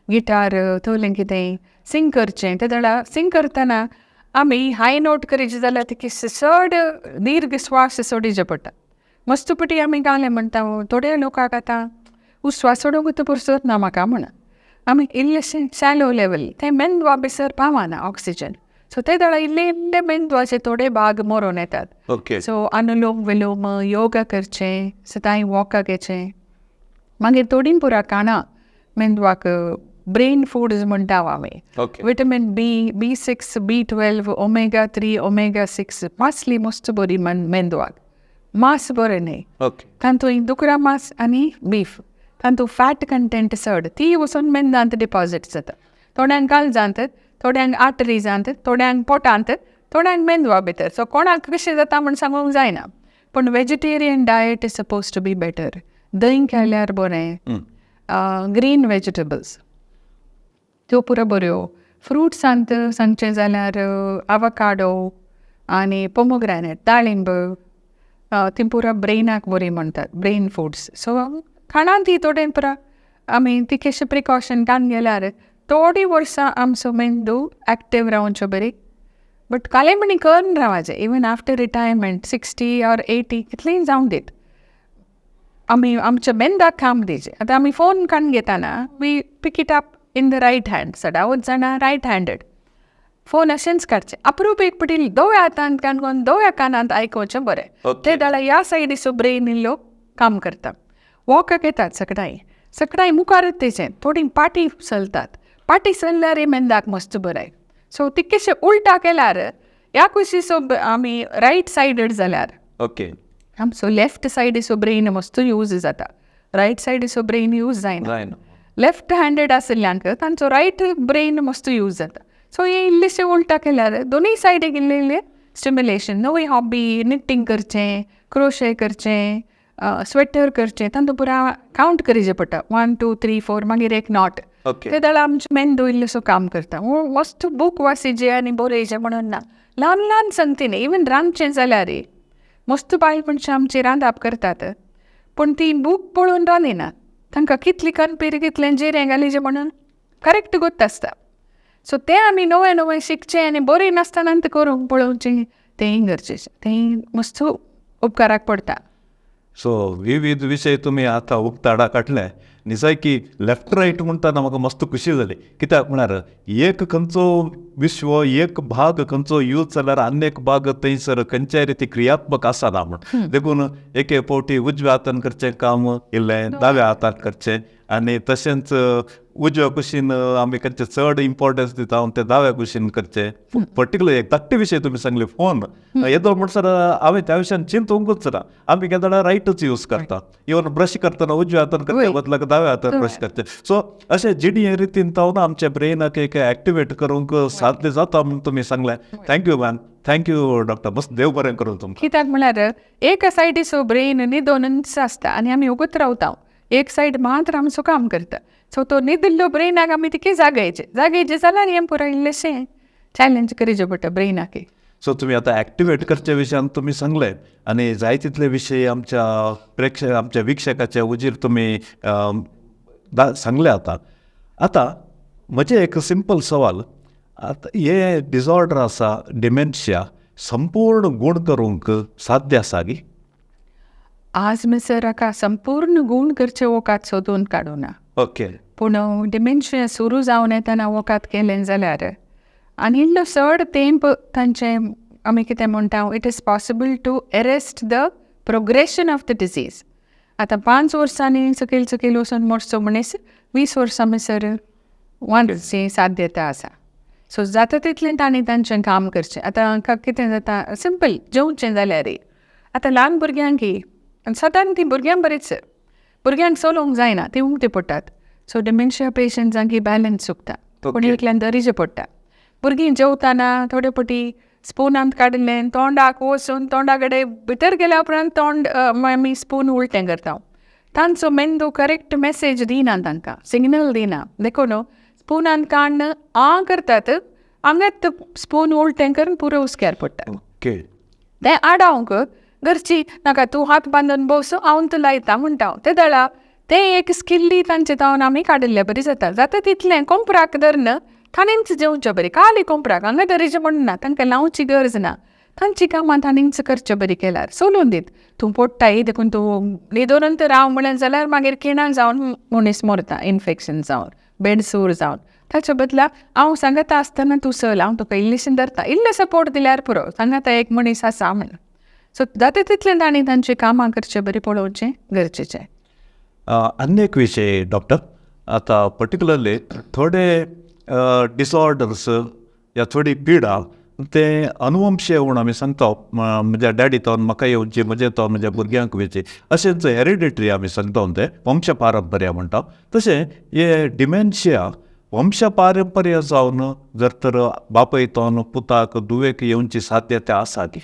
गिटार थोलें कितेंय सिंग करचें ते जाणा सिंग करतना आमी हाय नोट करचें जाल्यार तें चड दीर्घ स्वास सोडिचें पडटा. मस्तुपटी आमी गावलें म्हणटा थोड्या लोकांक आतां उस्वास सोडूंक पुरसत ना म्हाका म्हणून आमी इल्लेशें शॅलो लेवल तें मेंदवा भितर पावना ऑक्सिजन सो ते जाणा इल्ले मेंदवाचे थोडे भाग मरून येतात. सो अनुलोम विलोम योगा करचें सदांय वॉकाक येचें मागीर थोडीं पुरा कानां मेंदवाक ब्रेन फूड्स म्हणटा आमी vitamin B6 B12 omega 3 omega 6 मासली मस्त बरी मेंदवाक. मांस बरें न्ही तातूंत दुकरा मांस आनी बीफ तातूंत फॅट कंटेंट चड ती वचून मेंदांत डिपॉझिट जाता. थोड्यांक काळजांत थोड्यांक आर्टरीजांत थोड्यांक पोटांत थोड्यांक मेंदवा भितर. सो कोणाक कशें जाता म्हण सांगूंक जायना पूण vegetarian diet is suppose to be better. दही खायल्यार बरें ग्रीन वेजिटेबल्स त्यो पुरो बऱ्यो. फ्रुट्सांत सांगचें जाल्यार आवकाडो आनी पोमोग्रेनेट दाळिंब ती पुरो ब्रेनाक बरी म्हणटात ब्रेन फूड्स. सो खाणां ती थोडें पुरो आमी ती कशें प्रिकॉशन कान गेल्यार थोडीं वर्सां आमचो मेंदू एक्टीव रावच्यो बरी बट कालेमणी करून रावचें इवन आफ्टर रिटायरमेंट 60 or 80 कितलेंय जावं दीत आमी आमच्या मेंदाक काम दिवचें. आतां आमी फोन कान घेताना we pick it up in the right hand सदांच जाणा रायट हँडेड फोन अशेंच काडचें अप्रूप एक पटी दोव्या हातांत काणकोन दोव्या कानांत आयकोवचें बरें. ते जाल्यार ह्या सायडीचो ब्रेन इल्लो काम करता. वॉकाक येतात सकाळीं मुखारच तेचें थोडीं पाटी चलतात पाटी चल्ल्यार मेंदाक मस्त बरें. सो ती कशें उलटा केल्यार ह्या कुशीचो आमी रायट सायडीड जाल्यार आमचो लेफ्ट सायडीचो ब्रेन मस्त यूज जाता. रायट सायडीचो ब्रेन यूज जायना. लेफ्ट हँडेड आशिल्ल्यांक तांचो रायट ब्रेन मस्त यूज जाता. सो हे इल्लेशें उलटा केल्यार दोनूय सायडीक इल्लें स्टिम्युलेशन. नवी हॉबी निटिंग करचें क्रोशे करचें स्वेटर करचें तातूंत पुरा कावंट करचें पडटा 1 2 3 4 मागीर एक नॉट. ते जाल्यार आमचो मेंदू इल्लोसो काम करता. मस्त बूक वाचिचें आनी बरयचें म्हणून ना ल्हान संगतीन इवन रांदचें जाल्यार मस्त बायल मनशां आमची रांदप करतात पूण ती बूक पळोवन रांदिनात. तांकां कितली कनपीर कितलें जिरें घालीचें म्हणून करेक्ट गोत आसता. सो तें आमी नवें शिकचें आनी बरी नासतना तें करूंक पळोवचें तेंय गरजेचें तें मस्त उपकाराक पडटा. सो विविध विशय तुमी आतां उक्ताडा काडले न्ही की लेफ्ट रायट म्हणटाना म्हाका मस्त खुशी जाली कित्याक म्हळ्यार एक खंयचो विश्व एक भाग खंयचो यूज जाल्यार आनी एक भाग थंयसर खंयच्याय रिती क्रियात्मक आसना म्हण देखून एके फावटी उजव्या हातान करचें काम इल्लें दाव्या हातान करचें आनी तशेंच उजव्या कुशीन आमी खंयचें चड इम्पॉर्टन्स दिता तें दाव्या कुशीन करचें. पर्टिक्युलर एक धाकटे विशय तुमी सांगले फोन येदो म्हणसर हांवें त्या विशयान चिंतूंकूच ना. आमी केन्ना रायटच यूज करता इवन ब्रश करतना उजव्या हातान करचे बदलाक दाव्या हातान ब्रश करचें. सो अशें जिडी रितीन तावन आमच्या ब्रेनाक एक एक्टिवेट करूंक साध्य जाता म्हूण तुमी सांगलें. Thank you ma'am. Thank you doctor. बस देव बरें करून तुमकां. कित्याक म्हळ्यार एका सायडीचो ब्रेन न्हिदोनच आसता आनी आमी उगत रावता. एक सायड मात्र आमचो काम करता. सो तो न्हिदिल्लो ब्रेनाक आमी तिके जागयचे जाल्यार हें पुराय इल्लेशें चॅलेंज करचें पडटा ब्रेनाक. सो तुम्ही आता ॲक्टिवेट करच्या विशयान तुम्ही सांगले आणि जाय तितले विशय आमच्या वीक्षकाच्या उजीर तुम्ही सांगले आता म्हजे एक सिंपल सवाल. आता हे डिसऑर्डर आसा डिमेन्शिया संपूर्ण गूण करूंक साध्य आसा गी? आज मिसर हाका संपूर्ण गूण करचे वोकात सोदून काडूना. ओके. पूण डिमेन्शिया सुरू जावन येताना वोकात केलें जाल्यार आनी इल्लो चड तेंप तांचें आमी कितें म्हणटा it is possible to arrest the progression of the disease. आतां 5 वर्सांनी सकयल वचून मरचो मनीस 20 वर्सां मिसर वाडची साध्यता आसा. सो जाता तितलें तांचें काम करचें. आतां हांकां कितें जाता सिंपल जेवचें जाल्यार आतां ल्हान भुरग्यांक सदांच तीं भुरग्यांक बरीच भुरग्यांक चलोवंक जायना तीं उमटी पडटात. सो डिमेन्शिया पेशंट्सांक बॅलन्स चुकता. कोणी एकल्यान धरिचें पडटा. भुरगीं जेवताना थोडे पटी स्पुनांत काडिल्लें तोंडाक वचून तोंडा कडेन भितर गेल्या उपरांत तोंड आमी स्पून उलटें करता. तांचो मेंदू करेक्ट मेसेज दिना तांकां सिग्नल दिना. देखून स्पुनांत काडून करतात हांगाच स्पून उलटें करून पुरो उस्क्यार पडटा. ओके. तें आडावंक घरची नाका तूं हात बांदून बस हांव तूं लायता म्हणटा. ते दळा तें एक स्किल्ली तांचे तावन आमी काडिल्ले बरी जाता तितलें कोंपराक धरन तांणीच जेवचें बरी. खाली कोंपराक हांगा धरिचें म्हणना तांकां लावची गरज ना. तांची कामां तांणीच करचें बरी केल्यार सोलून दीत. तूं पडटाय देखून तूं न्हिदोनंत राव म्हणलें जाल्यार मागीर किणां जावन मनीस मरता इन्फेक्शन जावन बेडसूर जावन. ताच्या बदला हांव सांगता आसतना तूं चल हांव तुका इल्लेशें धरता इल्लें सपोर्ट दिल्यार पुरो. सांगाता एक मनीस आसा म्हण. सो जाता तितलें तांणी तांची कामां करचें बरी पळोवचें गरजेचें. आनी एक विशय डॉक्टर. आता पर्टिक्युलरली थोडे डिसऑर्डर्स या थोडी पिडा ते अनुवंशीय म्हूण आमी सांगता. म्हज्या डॅडी तो म्हाका येवची म्हजे तो म्हज्या भुरग्यांक वेची अशेंच हेरिडिटरी आमी सांगता ते वंश पारंपर्य म्हणटा. तशें हे डिमेन्शिया वंश पारंपर्य जावन जर तर बापयतोन पुताक दुवेक येवची साध्यता आसा ती?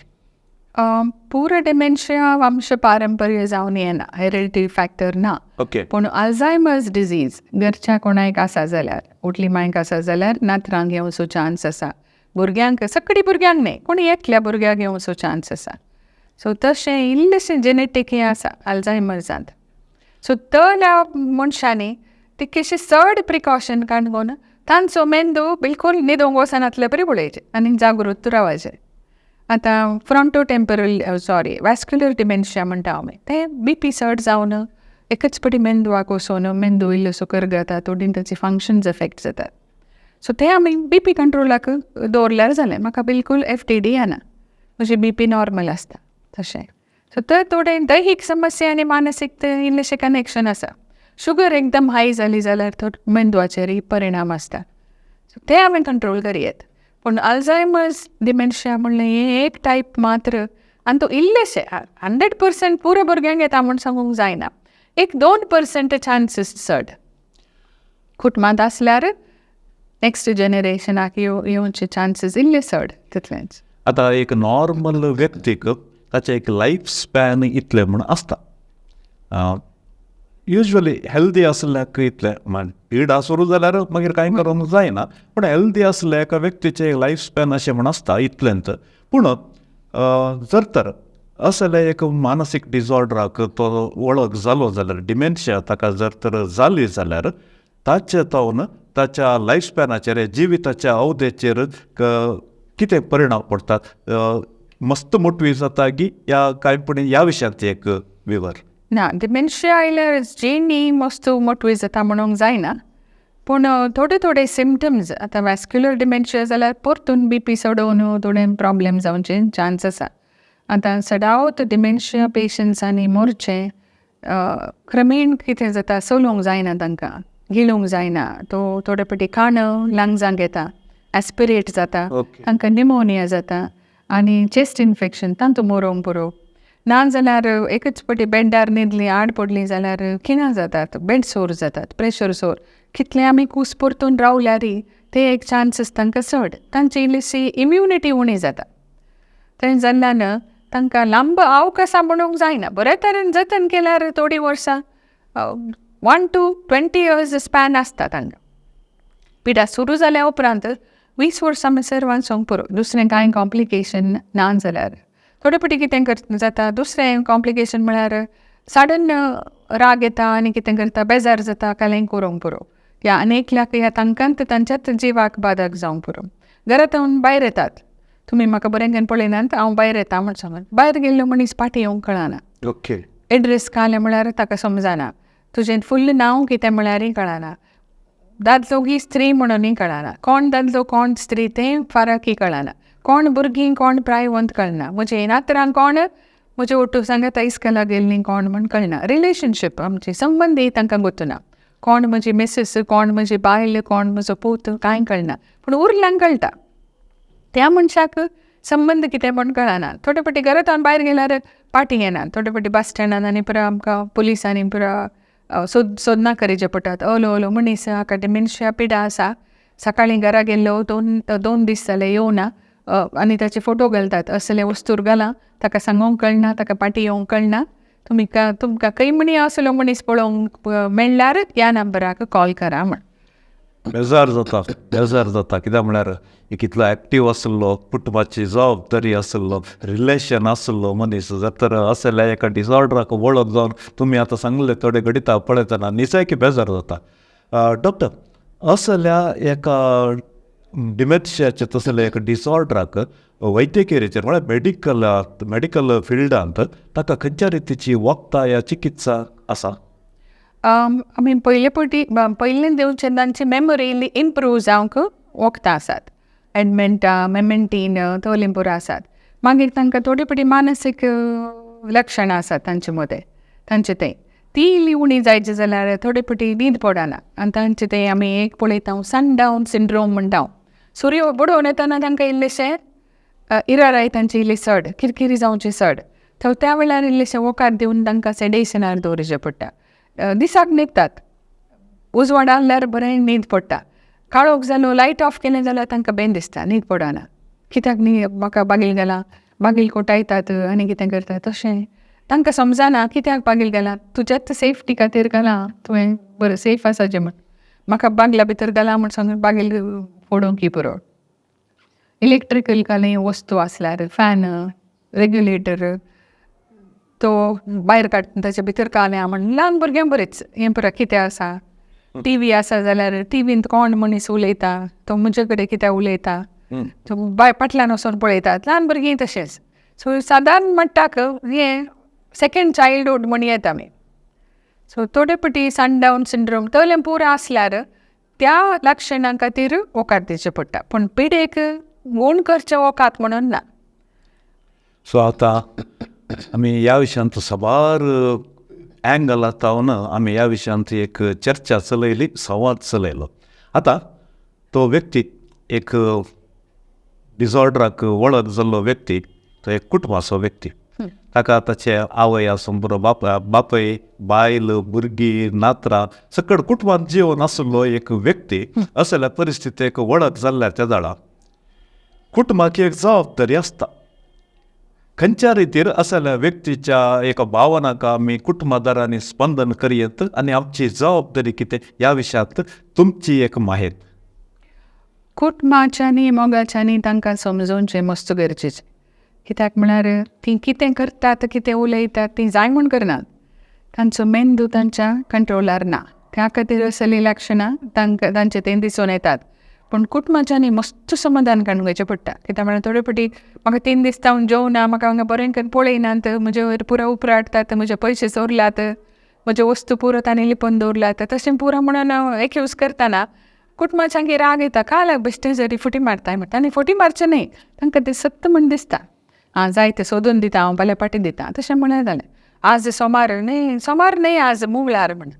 पूर डिमेन्शिया वंश पारंपर्य जावन येना हेरिडिटरी फॅक्टर ना. ओके. पूण अल्झायमर्स डिजीज घरच्या कोणाक आसा जाल्यार उठली मांयक आसा जाल्यार नातरांक येवचो चान्स आसा. भुरग्यांक सगळी भुरग्यांक न्ही कोणी एकल्या भुरग्याक येवचो चान्स आसा. सो तशें इल्लेशें जेनेटीक हें आसा अल्झायमर्सांत. सो त्या मनशांनी तितकेशें चड प्रिकॉशन काडून तांचो मेंदू बिलकुल न्हिदोंक वचनातले बरी पळोवचें आनी जागृत रावचें. आतां फ्रंटो टेम्परल वॅस्क्युलर डिमेन्शिया म्हणटा आमी तें BP चड जावन एकच पटी मेंदवाक वचून मेंदू इल्लोसो करगता तोडीन ताची फंक्शन्स एफेक्ट जातात. सो ते आमी BP कंट्रोलाक दवरल्यार जालें. म्हाका बिलकुल FTD येना म्हजी BP नॉर्मल आसता तशें. सो तर थोडे दैहीक समस्या आनी मानसीक इल्लेशें कनेक्शन आसा. शुगर एकदम हाय जाली जाल्यार तो मेंदवाचेर परिणाम आसता. सो ते हांवें कंट्रोल करयेत. पूण अल्झायमर्स डिमेन्शिया म्हणलें हें एक टायप मात्र आनी तो इल्लेशें 100% पुरो भुरग्यांक येता म्हूण सांगूंक जायना. 1-2% चान्सीस चड. कुटुंबांत आसल्यार नेक्स्ट जनरेशनाक येवचे चान्सीस इल्ले चड तितलेंच. आतां एक नॉर्मल व्यक्तीक ताचें एक लायफ स्पॅन इतलें म्हूण आसता. युजली हेल्दी असल्याक इतलें पिडा सुरू जाल्यार मागीर कांय करूंक जायना. पूण हेल्दी असल्या एका व्यक्तीचें लायफ स्पॅन अशें म्हूण आसता इतलेंत. पूण जर तर असले एक मानसीक डिसऑर्डराक तो वळख जालो जाल्यार डिमेन्शिया ताका जर तर जाली जाल्यार ताचे तावन ताच्या लायफ स्पॅनाचेर जिविताच्या अवधेचेर कितें परिणाम पडटात? मस्त मोटवी जाता की या कांयपणी ह्या विशयाचें एक विवर? ना डिमेन्शिया आयल्यार जीण मस्त मोटवी जाता म्हणूंक जायना. पूण थोडे सिम्टम्स आतां वॅस्क्युलर डिमेन्शिया जाल्यार परतून BP चडोवन थोडे प्रॉब्लेम जावचे चान्स आसा. आतां सदांच डिमेन्शिया पेशंट्सांनी मरचें क्रमेण कितें जाता चलोवंक जायना तांकां गिळूंक जायना. तो थोडे फावटी खाणं लंग्सांक येता एस्पिरेट जाता तांकां निमोनिया जाता आनी चेस्ट इन्फेक्शन तांतू मरोवंक पुरो. ना जाल्यार एकच पटी बेड्डार न्हिदली आड पडली जाल्यार खिणां जातात बेड सोर जातात प्रेशर सोर. कितलें आमी कूस परतून रावल्यार ते एक चान्सीस तांकां चड. तांची इल्लीशी इम्युनिटी उणी जाता. थंय जाल्ल्यान तांकां लांब अवकाशा म्हणूंक जायना. बरे तरेन जतन केल्यार थोडीं वर्सां 1 to 20 years स्पॅन आसता तांकां. पिडा सुरू जाल्या उपरांत 20 वर्सां म्हणसर वाचोंक पुरो. दुसरें कांय कॉम्प्लिकेशन ना जाल्यार. थोडे फावटी कितें जाता, दुसरें कॉम्प्लिकेशन म्हळ्यार सडन राग येता आनी कितें करता, बेजार जाता, कालें करूंक पुरो. या अनेकल्याक या तांकांत तांच्याच जिवाक बाधक जावंक पुरो. घरांतून भायर येतात, तुमी म्हाका बरें करून पळयनात, हांव भायर येता म्हण सांगून. भायर गेल्लो मनीस फाटीं येवंक कळना. ओके. एड्रेस काले म्हळ्यार ताका समजना. तुजें फुल्ल नांव कितें म्हळ्यारय कळना. दादलो की स्त्री म्हणूनय कळना. कोण दादलो कोण स्त्री तें फरकय कळना. कोण भुरगीं कोण प्रायवंत कळना. म्हजे नातरांक कोण, म्हजे ओटू सांगात इस्कला गेल्लीं कोण म्हण कळना. रिलेशनशीप आमचे संबंदी तांकां गुंतना. कोण म्हजी मिसेस, कोण म्हजी बायल, कोण म्हजो पूत, कांय कळना. पूण उरल्यांक कळटा. त्या मनशाक संबंद कितें म्हण कळना. थोडे फावटी घरांतल्यान भायर गेल्यार पाटी येना. थोडे फावटी बस स्टँडान आनी पुरो आमकां पुलिसांनी पुरो सोदना करचें पडटात. ओलो मनीस हाका डिमेन्शिया पिडा आसा, सकाळीं घरा गेल्लो 2 दीस जाले येवना, आनी ताचे फोटो घालतात. असले वस्तूर घाला, ताका सांगूंक कळना, ताका पाटी येवंक कळना. तुमकां खंय म्हणी असलो मनीस पळोवंक मेळ्ळ्यार ह्या नंबराक कॉल करा म्हण. बेजार जाता कित्याक म्हळ्यार कितलो एक्टीव आसलो, कुटुंबाची जबाबदारी आसलो, रिलेशन आसलो मनीस, तर असल्या एका डिसऑर्डराक वळख जावन तुमी आतां सांगले थोडे घडिता पळयतना निसायकी बेजार जाता. डॉक्टर, असल्या एका डिमेन्शियाचे तसले एका डिसऑर्डराक वैद्यकीयेचेर म्हळ्यार मेडिकल फिल्डांत ताका खंयच्या रितीची वखदां या चिकित्सा आसा? आमी पयलें दिवचें तांची मेमरी इल्ली इम्प्रूव जावंक वखदां आसात. मेमेंटीन तवलीं पुरो आसात. मागीर तांकां थोडी फावटी मानसीक लक्षणां आसात तांचे मदें. तांचे तें ती इल्ली उणी जायची जाल्यार थोडे फावटी न्हीद पडना. आनी तांचे तें आमी एक पळयता सनडावन सिंड्रोम म्हणटा. सूर्य बुडोवन येतना तांकां इल्लेशें इराराय तांची इल्ली चड, किरकिरी जावची चड. त्या वेळार इल्लेशें वोकार दिवन तांकां सेडेशनार दवरचें पडटा. दिसाक न्हिदतात, उजवाड आहल्यार बरें न्हीद पडटा. काळोख जालो, लायट ऑफ केलें जाल्यार तांकां बेन दिसता, न्हीद पडना. कित्याक म्हाका बागील गेला, बागील कोटायतात आनी कितें करतात तशें तांकां समजना. कित्याक बागील गेला, तुज्याच सेफ्टी खातीर घाला, तुवें बरें सेफ आसाचें म्हण. म्हाका बागला भितर घाला म्हण सांगून बागील फोडूंक पुरो. इलेक्ट्रिकल कांय वस्तू आसल्यार फॅन, रेग्युलेटर तो भायर काडून ताचे भितर घाल्या म्हण. ल्हान भुरग्यां बरेंच हें पुरो कितें आसा. टीव्ही आसा जाल्यार टीव्हींत कोण मनीस उलयता, तो म्हजे कडेन कितें उलयता, तो फाटल्यान वचोन पळयतात. ल्हान भुरगीं तशेंच. सो सादारण म्हणटाक हें सेकेंड चायल्डहूड म्हण येता आमी. सो थोडे फावटी सनडावन सिंड्रोम तवलें पुरो आसल्यार त्या लक्षणां खातीर वखद दिवचें पडटा. पूण पिडेक गूण करचें वखद म्हणून ना. सो आतां आमी ह्या विशयांत सबार एंगलांत तावन आमी ह्या विशयांत एक चर्चा चलयली, संवाद चलयलो. आतां तो व्यक्ती एक डिसऑर्डराक वळख जाल्लो व्यक्ती, तो एक कुटुंबाचो व्यक्ती. ताका ताचे आवय आसूं पुरो, बापय, बायल, भुरगीं, नातरां, सकट कुटुंबांत जिवन आसलो एक व्यक्ती असल्या परिस्थितीक वळख जाल्ल्या त्या जाणा कुटुंबाक एक जबाबदारी आसता. खंयच्या रितीर असल्या व्यक्तीच्या एका भावनाक आमी कुटुंबादारांनी स्पंदन करियेत आनी आमची जबाबदारी कितें ह्या विशयांत तुमची एक माहिती. कुटुंबाच्यांनी मोगाच्यांनी तांकां समजोवचें मस्त गरजेचें. कित्याक म्हळ्यार ती कितें करतात, कितें उलयतात ती जाय म्हूण करनात. तांचो मेंदू तांच्या कंट्रोलार ना. त्या खातीर असलीं लक्षणां तांचे तें दिसून येतात. पूण कुटुंबाच्यांनी मस्त समाधान काडून घेवचें पडटा. कित्याक म्हळ्यार थोडे फावटी म्हाका 3 दीस जावन जेवना, म्हाका हांगा बरें करून पळयनात, म्हजे वयर पुरो उपराडटात, म्हजे पयशे चोरल्यात, म्हजे वस्तू पुरो तांणी लिपोवन दवरल्यात, तशें पुरो म्हणून एक्यूज करतना कुटुंबाच्यांक राग येता. काल बेश्टें जरी फुटी मारताय म्हणटा आनी फुटी मारचें न्ही, तांकां तें सत्य म्हण दिसता. जाय तें सोदून दिता, हांव फाल्यां पाटी दिता, तशें म्हळ्यार जालें. आज सोमार न्ही आज मंगळार म्हण.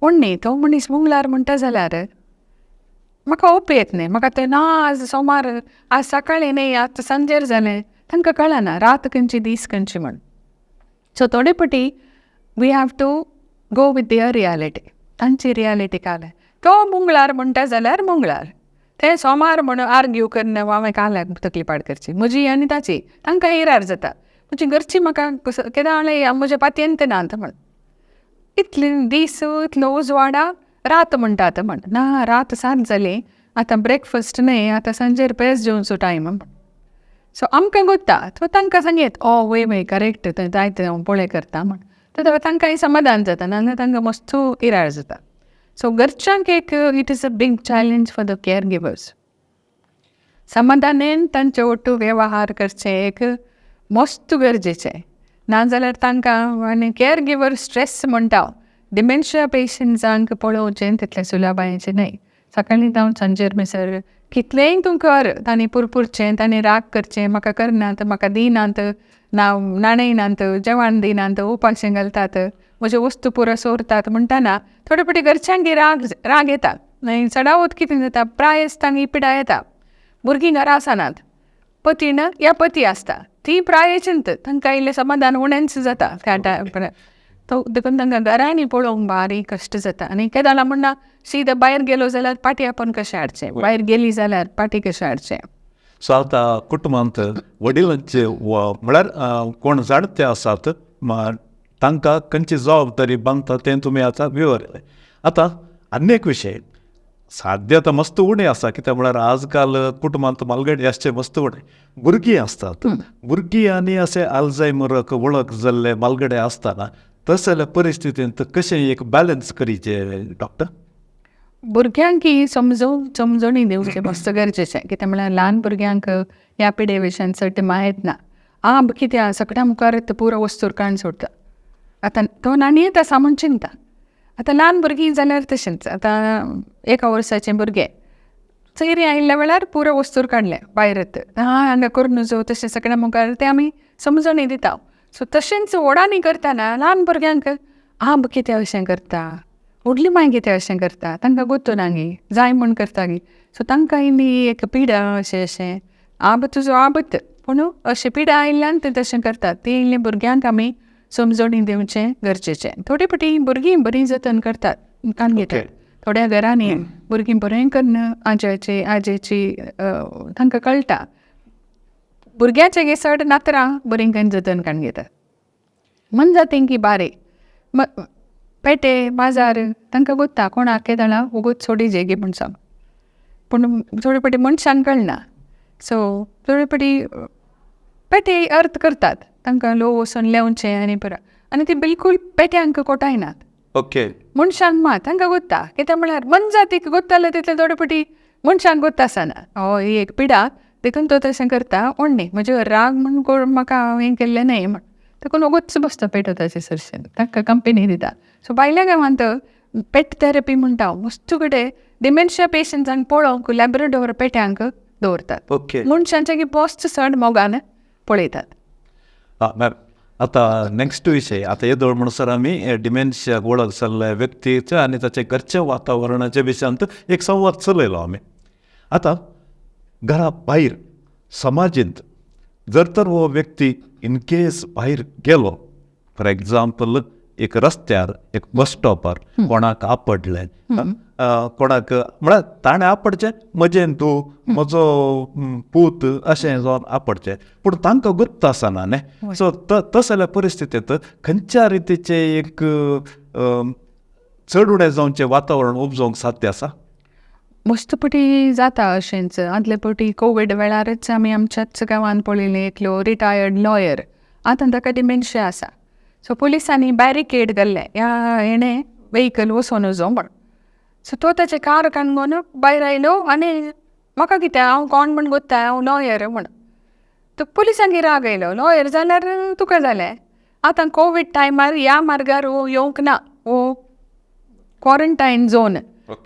पूण न्ही तो मनीस मंगळार म्हणटा जाल्यार म्हाका ओप येत न्ही. म्हाका तें ना आज सोमार, आज सकाळीं न्ही, आज सांजेर जालें. तांकां कळना रात खंयची दीस खंयची म्हण. सो थोडे फावटी we have to go with their reality. तांची रियालिटी काल तो मंगळार म्हणटा जाल्यार मंगळार, ते सोमार म्हणून आर्ग्यू करणं हांवें काल्याक तकली पाड करची म्हजी आनी ताची तांकां इरार जाता म्हजी घरची म्हाका केदां जालें म्हजे पातयेंत ना म्हण इतले दीस इतलो उजवाडा रात म्हणटात म्हण ना रात 7 जाली आतां ब्रेकफास्ट न्हय आतां सांजेर पेज जेवचो टायम म्हण सो आमकां गोत्ता तो तांकां सांगेत वय वय करेक्ट थंय जायते हांव पळय करता म्हण तर तांकांय समाधान जाता नाजाल्यार तांकां मस्त इरार जाता सो घरच्यांक एक it is a big challenge for the care givers समाधानेन तांचे ओटू वेवहार करचें एक मस्त गरजेचें नाजाल्यार तांकां आनी केअर गिवर स्ट्रेस म्हणटा डिमेन्शिया पेशंट्सांक पळोवचें तितलें सुलभायेचें न्हय सकाळीं जावन सांजेर मेसर कितलेंय तूं कर तांणी पुरपुरचें तांणी राग करचें म्हाका करनात म्हाका दिनात नाणयनात जेवण दिनात उपाशें घालतात म्हज्यो वस्तू पुरो सोरतात म्हणटाना थोडे फावटी घरच्यांक राग येता न्हय चडावत कितें जाता प्रायस तांकां पिडा येता भुरगीं घरा आसनात पतीन या पती आसता ती प्रायचिंत तांकां इल्लें समाधान उणेंच जाता त्या टायम तो देखून तांकां घरांनी पळोवंक भारी कश्ट जाता आनी केदां जाल्यार म्हणना सीद भायर गेलो जाल्यार पाटी आपण कशें हाडचें भायर गेली जाल्यार पाटी कशें हाडचें सो आतां कुटुंबांत वडिलांचे म्हळ्यार कोण जाणटे आसात तांकां खंयची जबाबदारी बांदता तें तुमी आतां विवरलें आतां आनी एक विशय साध्य तर मस्त उणें आसा कित्याक म्हळ्यार आजकाल कुटुंबांत मालगडे आसचे मस्त उणें भुरगीं आसतात भुरगीं आनी अशें अल्झायमराक वळख जाल्ले मालगडे आसतना तसल्या परिस्थितींत कशें एक बॅलन्स करीचें डॉक्टर भुरग्यांक ही समजणी दिवचें मस्त गरजेचें कित्याक म्हळ्यार ल्हान भुरग्यांक ह्या पिडे विशयान चड माहीत ना कित्याक सगळ्या मुखार पुरो वस्तूर काण सोडटा आतां तो नाणयेत आसा म्हूण चिंता आतां ल्हान भुरगीं जाल्यार तशेंच आतां 1 वर्साचें भुरगें चैरी आयिल्ल्या वेळार पुरो वस्तूर काडले भायरत हांगा करून नजो तशें सगळ्या मुखार ते आमी समजणी दिता सो तशेंच व्हडांनी करतना ल्हान भुरग्यांक कितें अशें करता व्हडली माय कितें अशें करता तांकां गोतू ना गी जाय म्हूण करता गी सो तांकां इल्ली एक पिडा अशें तुजो आबत पूण अशें पिडा आयिल्ल्यान ते तशें करतात ती इल्लें भुरग्यांक आमी समजणी दिवचें गरजेचें थोडी फावटी भुरगीं बरीं जतन करतात कान घेतात थोड्या घरांनी भुरगीं बरें करना आजेची तांकां कळटा भुरग्याचे गे चड नातरां बरीं करून जतन काण घेतात मन जातें की बारे पेटे बाजार तांकां गोत्ता कोणाक केदां वगोत सोडी जेगे म्हूण सांग पूण थोडे फावटी मनशांक कळना सो थोडे फावटी पेटे अर्थ करतात तांकां लो वचून लेवचें आनी आनी ती बिलकूल पेट्यांक कोटायनात ओके मनशांक मात तांकां गोत्ता कित्याक म्हळ्यार मन जातीक गोत्ताले तितले थोडे फावटी मनशांक गोत्ता आसना ही एक पिडा देखून तो तशें करता ओडणी म्हजे राग म्हूण कोण म्हाका हें केल्लें न्हय म्हण देखून वगोच बसता पेटो ताचे सरशेन तांकां कंपनी दिता सो भायल्या गांवांत पेट थेरपी म्हणटा मस्त कडेन डिमेन्शिया पेशंट्सांक पळोवंक लॅब्राडोर पेट्यांक दवरतात ओके मनशांचे की पोस्ट चड मोगान पळयतात मॅम आतां नेक्स्ट विशय आतां येदोळ म्हणसर आमी डिमेन्शियाक वळख जाल्ल्या व्यक्तीचे आनी ताचे घरच्या वातावरणाच्या विशयांत एक संवाद चलयलो आमी आतां घरा भायर समाजींत जर तर हो व्यक्ती इन केस भायर गेलो फॉर एग्जाम्पल एक रस्त्यार एक बस स्टॉपार कोणाक आपडलें कोणाक म्हळ्यार ताणें आपडचें म्हजें तूं म्हजो पूत अशें जावन आपडचें पूण तांकां गुत्त आसना न्ही सो तसल्या परिस्थितींत खंयच्या रितीचें एक चड उणें जावचें वातावरण उपजोवंक साध्य आसा मस्त फावटी जाता अशेंच आदले फावटी कोवीड वेळारच आमी आमच्याच गांवांत पळयलें एकलो रिटायर्ड लॉयर आतां ताका डिमेन्शिया आसा सो पुलिसांनी बॅरिकेड घाल्लें हेणें वेहिकल वचोन नजो म्हण सो तो ताचे कार काणून भायर आयलो आनी म्हाका कितें हांव कोण म्हण गोत्ता हांव लॉयर म्हण तो पुलिसांक राग आयलो लॉयर जाल्यार तुका जालें आतां कोवीड टायमार ह्या मार्गार येवंक ना क्वॉरंटायन झोन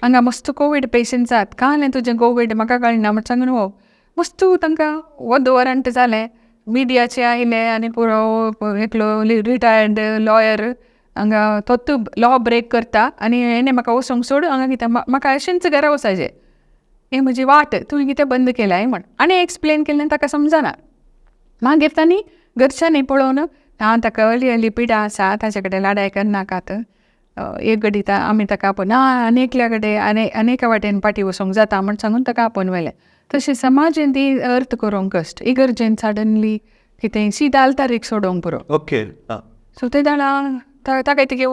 हांगा मस्त कोवीड पेशंट्स जात कालें तुजें कोवीड म्हाका कळना म्हण सांगून मस्त तांकां वॉरंट जालें मिडियाचे आयले आनी पुरो एकलो रिटायर्ड लॉयर हांगा तोच लॉ ब्रेक करता आनी हेणें म्हाका वचोंक सोड हांगा कितें म्हाका अशेंच घरा वचायचें हें म्हजी वाट तुवें कितें बंद केलाय म्हण आनी एक्सप्लेन केलें ताका समजना मागीर तांणी घरच्यांनी पळोवन ताका हली पिडा आसा ताचे कडेन लढाय करनाकात एक घडी आमी ताका आपोवन अनेकल्या कडेन अनेका वाटेन पाटी वसोंक जाता म्हण सांगून ताका आपोवन व्हेलें. तशें समाजेन ती अर्थ करूंक कश्ट. इगर्जेन सडनली कितें सीद आल्तारीक सोडोंक पुरो. ओके. सो ते जाणा ताका इतके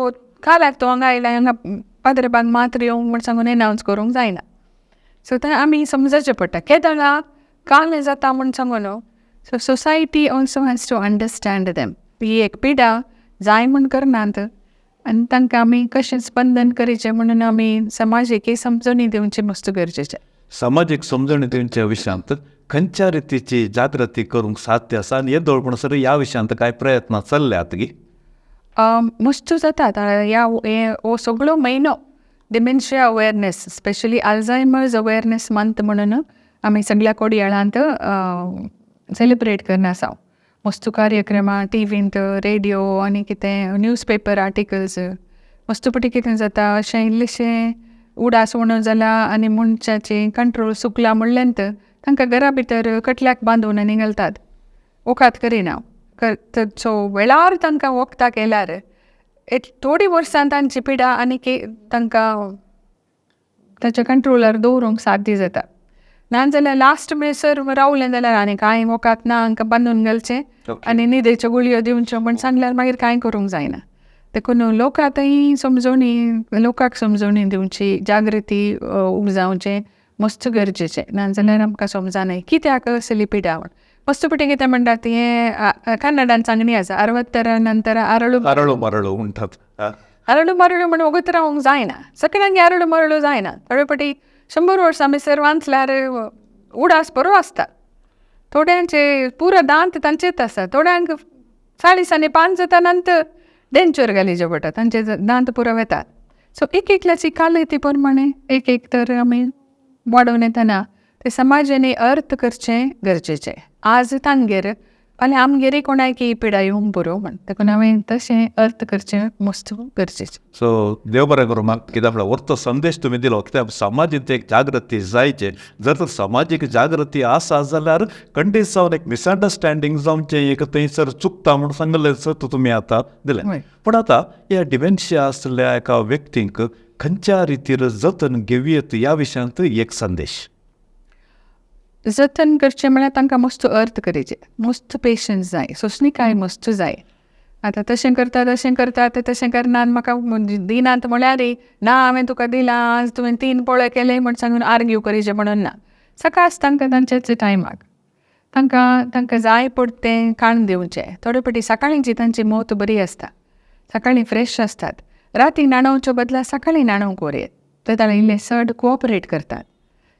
काल्याक तो हांगा आयला, हांगा पाद्रेबाग मात्र येवंक म्हण सांगून एनावन्स करूंक जायना. सो तें आमी समजचें पडटा केदां कालें जाता म्हण सांगून. So society also has to understand them. ही एक पिडा जाय म्हण करनात आनी तांकां आमी कशें स्पंदन करचें म्हणून आमी समाजीक समजणी दिवचें मस्त गरजेचें. सामाजीक समजणी दिवच्या विशयांत खंयच्या रितीची जागृती करूंक साध्य आसा आनी येदोळपणसर ह्या विशयांत कांय प्रयत्न चल्ल्यात गी? मस्त जातात. हो सगळो म्हयनो dementia awareness, specially Alzheimer's awareness month म्हणून आमी सगळ्या कोडयाळांत सेलिब्रेट करना आसा. मस्त कार्यक्रमां टीव्हींत, रेडिओ आनी कितें न्यूजपेपर आर्टिकल्स मस्तपटी कितें जाता. अशें इल्लेशें उडास उणो जाला आनी मनशाचें कंट्रोल सुकला म्हणलेंत तांकां घरा भितर कटल्याक बांदून आनी घालतात. वोकात करिना. सो वेळार तांकां वखदाक येयल्यार थोडी वर्सां तांची पिडा आनी तांकां ताच्या कंट्रोलार दवरूंक साध्य जाता. नाजाल्यार लास्ट मेसर रावलें जाल्यार आनी कांय वोकात ना, हांकां बांदून घालचें आनी न्हिदेच्यो गुळयो दिवच्यो म्हण सांगल्यार मागीर कांय करूंक जायना. देखून लोकांक समजोवणी दिवची, जागृती उपजावचें मस्त गरजेचें. नाजाल्यार आमकां समजानाय कित्याक असली पिडा म्हण. मस्तपटी कितें म्हणटात हें कन्नडान सांगणी आसा, 60 नंतर अरळू मरळू म्हणटात. अरळू मरळू म्हण वगत रावंक जायना. सगळ्यांक अरळू मरळू जायना. थोडे फावटी 100 वर्सां भितर वाचल्यार उडास बरो आसता. थोड्यांचे पुरो दांत तांचेच आसता. थोड्यांक 40 आनी 5 जाता नंतर डेंचर घालीचे पडटा, तांचे दांत पुरो वेतात. सो एकल्याची कालयती प्रमाणे एक तर आमी वाडोवन येतना ते समाजाने अर्थ करचें गरजेचें. आज तांगेर फाल्यां आमगेरय कोणाक ही पिडा येवंक पुरो म्हण. देखून हांवें तशें अर्थ करचें मस्त गरजेचें. सो देव बरें करूं. म्हाका कित्याक म्हळ्यार व्हरतो संदेश तुमी दिलो. कित्याक समाजीक एक जागृती जायचे. जर तर समाजीक जागृती आसा जाल्यार खंडीत जावन एक मिसअंडरस्टँडींग जावचें, एक थंयसर चुकता म्हणून सांगलें तुमी आतां दिलें. पूण आतां ह्या डिमेन्शिया आसलेल्या एका व्यक्तीक खंयच्या रितीर जतन घेवयेत ह्या विशयांत एक संदेश. जतन करचें म्हळ्यार तांकां मस्त अर्थ करचें, मस्त पेशन्स जाय, सोंसणीकाय मस्त जाय. आतां तशें करतात तशें करनात म्हाका दिनात म्हळ्यार ना हांवें तुका दिलां, आज तुवें 3 पळय केले म्हण सांगून आर्ग्यू करचें म्हणून ना. सकाळच तांकां तांच्याच टायमाक तांकां जाय पडटें खाण दिवचें. थोडे फावटी सकाळींची तांची मौत बरी आसता, सकाळीं फ्रेश आसतात. राती न्हाणोवच्या बदला सकाळीं न्हाणोवंक व्हरयेत. ते ताणें इल्लें चड कोऑपरेट करतात.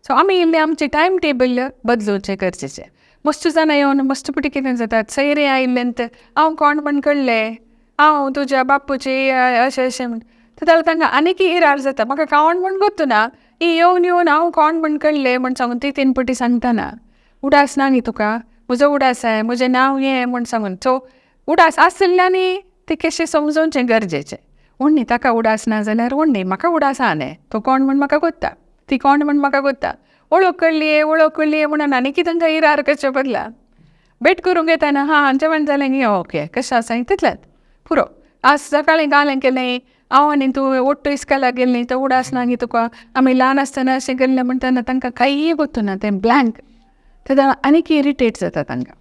सो आमी इल्लें आमचें टायम टेबल बदलवचें गरजेचें. मस्त जाणां येवन मस्तपटी कितें जातात, सैरे आयिल्लेंत हांव कोण म्हण कळ्ळें, हांव तुज्या बापूची अशें म्हण. जाल्यार तांकां आनीक इरार जाता, म्हाका कोण म्हण गोत्तू ना, ही येवन हांव कोण म्हण कळ्ळें म्हण सांगून ती 3 पटी सांगतना. उडास ना न्ही तुका, म्हजो उडास आहे, म्हजें नांव हें म्हण सांगून. सो उडास आसल्ल्यानी ते कशें समजोवचें गरजेचें. व्हडणी ताका उडास ना जाल्यार व्हडणी म्हाका उडास आहा न्ही, तो कोण म्हण म्हाका कोत्ता, ती कोण म्हण म्हाका कोत्ता. वळख कळ्ळी म्हणून आनी कितें तांकां इरार करचे बदला भेट करूंक येताना जेवण जालें न्ही, ओके कशें आसा तितलेंच पुरो. आज सकाळीं गालें केलें, हांव आनी तूं ओट्टो इस्काला गेलीं, तो उडास ना न्ही तुका, आमी ल्हान आसतना अशें गेल्लें म्हणटना तांकां कांय गोत्तू ना, तें ब्लँक. ते आनीक इरिटेट जाता तांकां,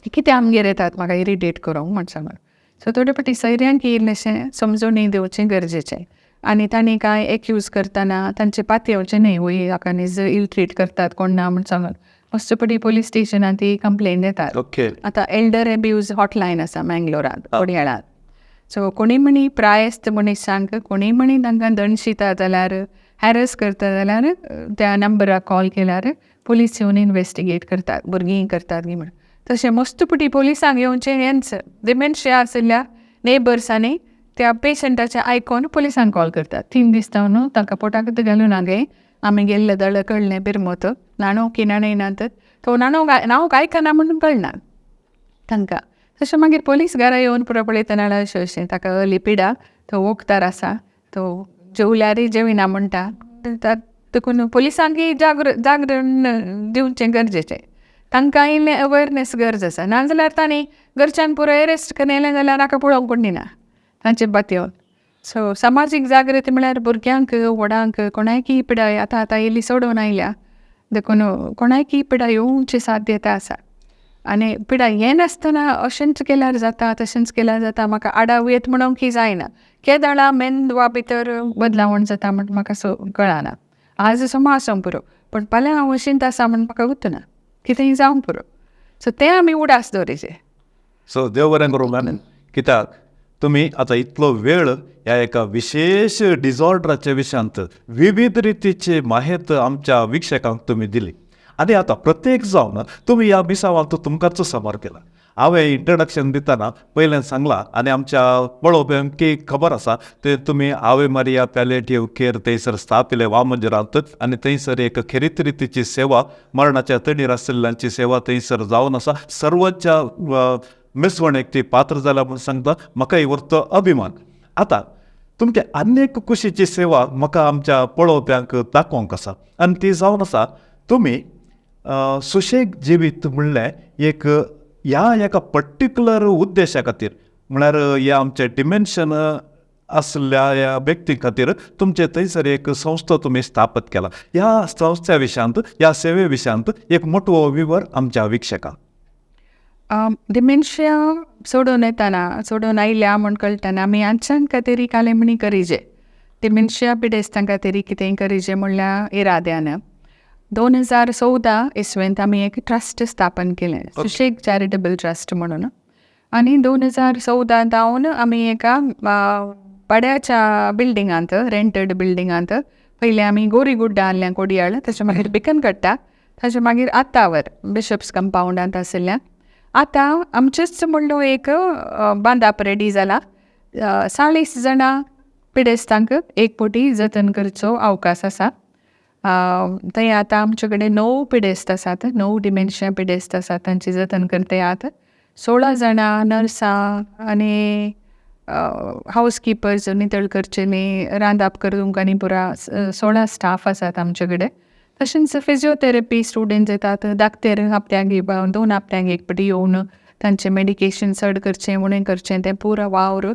कितें आमगेर येतात म्हाका इरिटेट करूंक म्हण सांगून. सो थोडे फावटी सैऱ्यांक इल्लेशें समजोवणी दिवचें गरजेचें. आनी तांणी कांय एक्यूज करतना तांचे पाती येवचें न्ही, वय हाका इल ट्रीट करतात कोण ना म्हण सांगून. मस्तपटी पुलीस स्टेशनांत ती कंप्लेन येतात. आतां एल्डर एब्यूज हॉटलायन आसा मँगलोरांत, कोडयाळांत. सो कोणी म्हणी प्रायस्त मनीसांक कोणी म्हणी तांकां दंडशिता जाल्यार हॅरस करता जाल्यार त्या नंबराक कॉल केल्यार पुलीस येवन इन्वेस्टिगेट करतात, भुरगीं करतात गी म्हण. तशें मस्तपटी पुलिसांक येवचें हेंच डिमेन्शिया आशिल्ल्या नेबर्सांनी त्या पेशंटाचें आयकोन पुलिसांक कॉल करतात. 3 दीस जावन तांकां पोटाक घालून गे आमी गेल्ले दळ कळ्ळें बिरमोत न्हाणो की न्हाणयनात, तो न्हांव आयकना म्हणून कळना तांकां. तशें मागीर पुलीस घरा येवन पुरो पळयतना अशें ताका अर्ली पिडा, तो वखदार आसा, तो जेवल्यारय जेविना म्हणटा. देखून पुलिसांकय जागरण दिवचें गरजेचें. तांकां इल्लें अवेरनेस गरज आसा. नाजाल्यार तांणी घरच्यान पुरो एरेस्ट केलें जाल्यार ताका पळोवंक पडना तांचे बातयोन. सो सामाजीक जागृती म्हळ्यार भुरग्यांक व्हडांक कोणायकी पिडाय आतां येयली सोडून आयल्या देखून कोणायकी पिडाय येवची साध्यता आसा आनी पिडाय हें नासतना अशेंच केल्यार जाता तशेंच केल्यार जाता म्हाका आडाव येत म्हणून की जायना केदाळा मेंदवा भितर बदलावण जाता म्हण म्हाका कळना आज असो आसूं पुरो पण फाल्यां हांव अशेंच आसा म्हण म्हाका उरना कितेंय जावं पुरो सो तें आमी उडास दवरचें. सो देव बरें करूं मॅन कित्याक तुमी आतां इतलो वेळ ह्या एका विशेष डिजॉर्डराच्या विशयांत विविध रितीची माहिती आमच्या विक्षकांक तुमी दिली आनी आतां प्रत्येक जावन तुमी ह्या मिसावांत तुमकांच समोर केला. हांवें इंट्रोडक्शन दितना पयलें सांगलां आनी आमच्या पळोवप्यांक खबर आसा ते तुमी आवे मारिया पॅलेटिव्ह केअर थंयसर स्थापिल्ले वामंजरांत आनी थंयसर एक खेरीत रितीची सेवा मरणाच्या तडीर आशिल्ल्यांची सेवा थंयसर जावन आसा. सर्वच्या मिसवणेक ती पात्र जाल्या म्हूण सांगता म्हाकाय उरतो अभिमान. आतां तुमचे आनी एक कुशीची सेवा म्हाका आमच्या पळोवप्यांक दाखोवंक आसा आनी ती जावन आसा तुमी सुशेग जिवीत म्हणलें एक ह्या एका पर्टिक्युलर उद्देशा खातीर म्हळ्यार ह्या आमचे डिमेन्शन आसल्या ह्या व्यक्ती खातीर तुमचे थंयसर एक संस्था तुमी स्थापत केला. ह्या संस्थे विशयांत ह्या सेवे विशयांत एक मोठो विवर आमच्या विक्षकांक. डिमेन्शिया सोडून आयल्या म्हण कळटना आमी आमच्यान खातीर कालेमणी करीजे डिमेन्शिया पिडेस्तां खातीर कितेंय करीजे म्हणल्यार इराद्यान 2014 इसवेंत आमी एक ट्रस्ट स्थापन केलें सुशेग चॅरिटेबल ट्रस्ट म्हणून आनी 2014 जावन आमी एका पाड्याच्या बिल्डिंगांत रेंटेड बिल्डिंगांत पयलीं आमी गोरीगुड्डा आसल्यां कोडयाळ ताचे मागीर बिकन कट्टा ताचे मागीर आतांवर बिशप्स कंपाउंडांत आशिल्ल्यान आतां आमचेच म्हणलो एक बांदाप रेडी जाला. 40 जाणां पिडेस्तांक एक पोटी जतन करचो अवकाश आसा. थंय आतां आमचे कडेन 9 पिडेस्त आसात 9 डिमेन्शिया पिडेस्त आसात तांची जतन करते आहात. 16 जाणां नर्सां आनी हावजकीपर्स नितळ करचेली रांदप करूंक आनी पुरा 16 स्टाफ आसात आमचे कडेन. तशेंच फिजिओथेरपी स्टुडंट्स येतात धाकटेर हप्त्यांक 2 हप्त्यांक एक पाटी येवन तांचें मेडिकेशन चड करचें उणें करचें तें पुरो वावर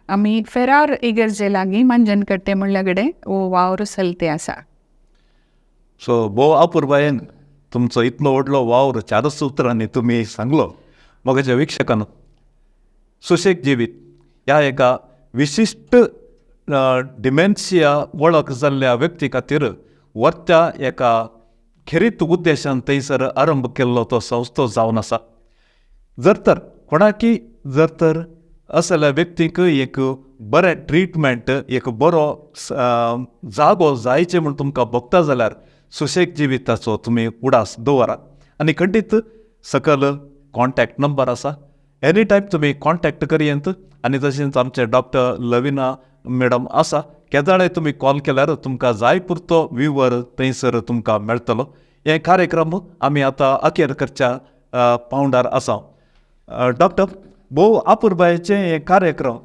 आमी फेरार इगर्जे लागीं मांजन कट्टे म्हणल्या कडेन हो वावर चलते आसा. सो भोव अपुर्बायेन तुमचो इतलो व्हडलो वावर 4 सुत्रांनी तुमी सांगलो. मोगाच्या विक्षकांनो सुशेग जिवीत ह्या एका विशिश्ट डिमेन्शिया वळख जाल्ल्या व्यक्ती खातीर वर्त्या एका खेरीत उद्देशान थंयसर आरंभ केल्लो तो संस्थो जावन आसा. कोणाकी जर तर असल्या व्यक्तीक एक बरें ट्रिटमेंट एक बरो जागो जायचे म्हूण तुमकां भोगता जाल्यार सुशेग जिविताचो तुमी उडास दवरात आनी खंडीत सकल कॉन्टॅक्ट नंबर आसा एनी टायम तुमी कॉन्टॅक्ट करयेंत आनी तशेंच आमचे डॉक्टर लविना मॅडम आसा केदाळे तुमी कॉल केल्यार तुमकां जाय पुरतो विवर थंयसर तुमकां मेळटलो. हे कार्यक्रम आमी आतां अखेर करच्या पावंडार आसा. डॉक्टर भोव अपुर्बायेचे हे कार्यक्रम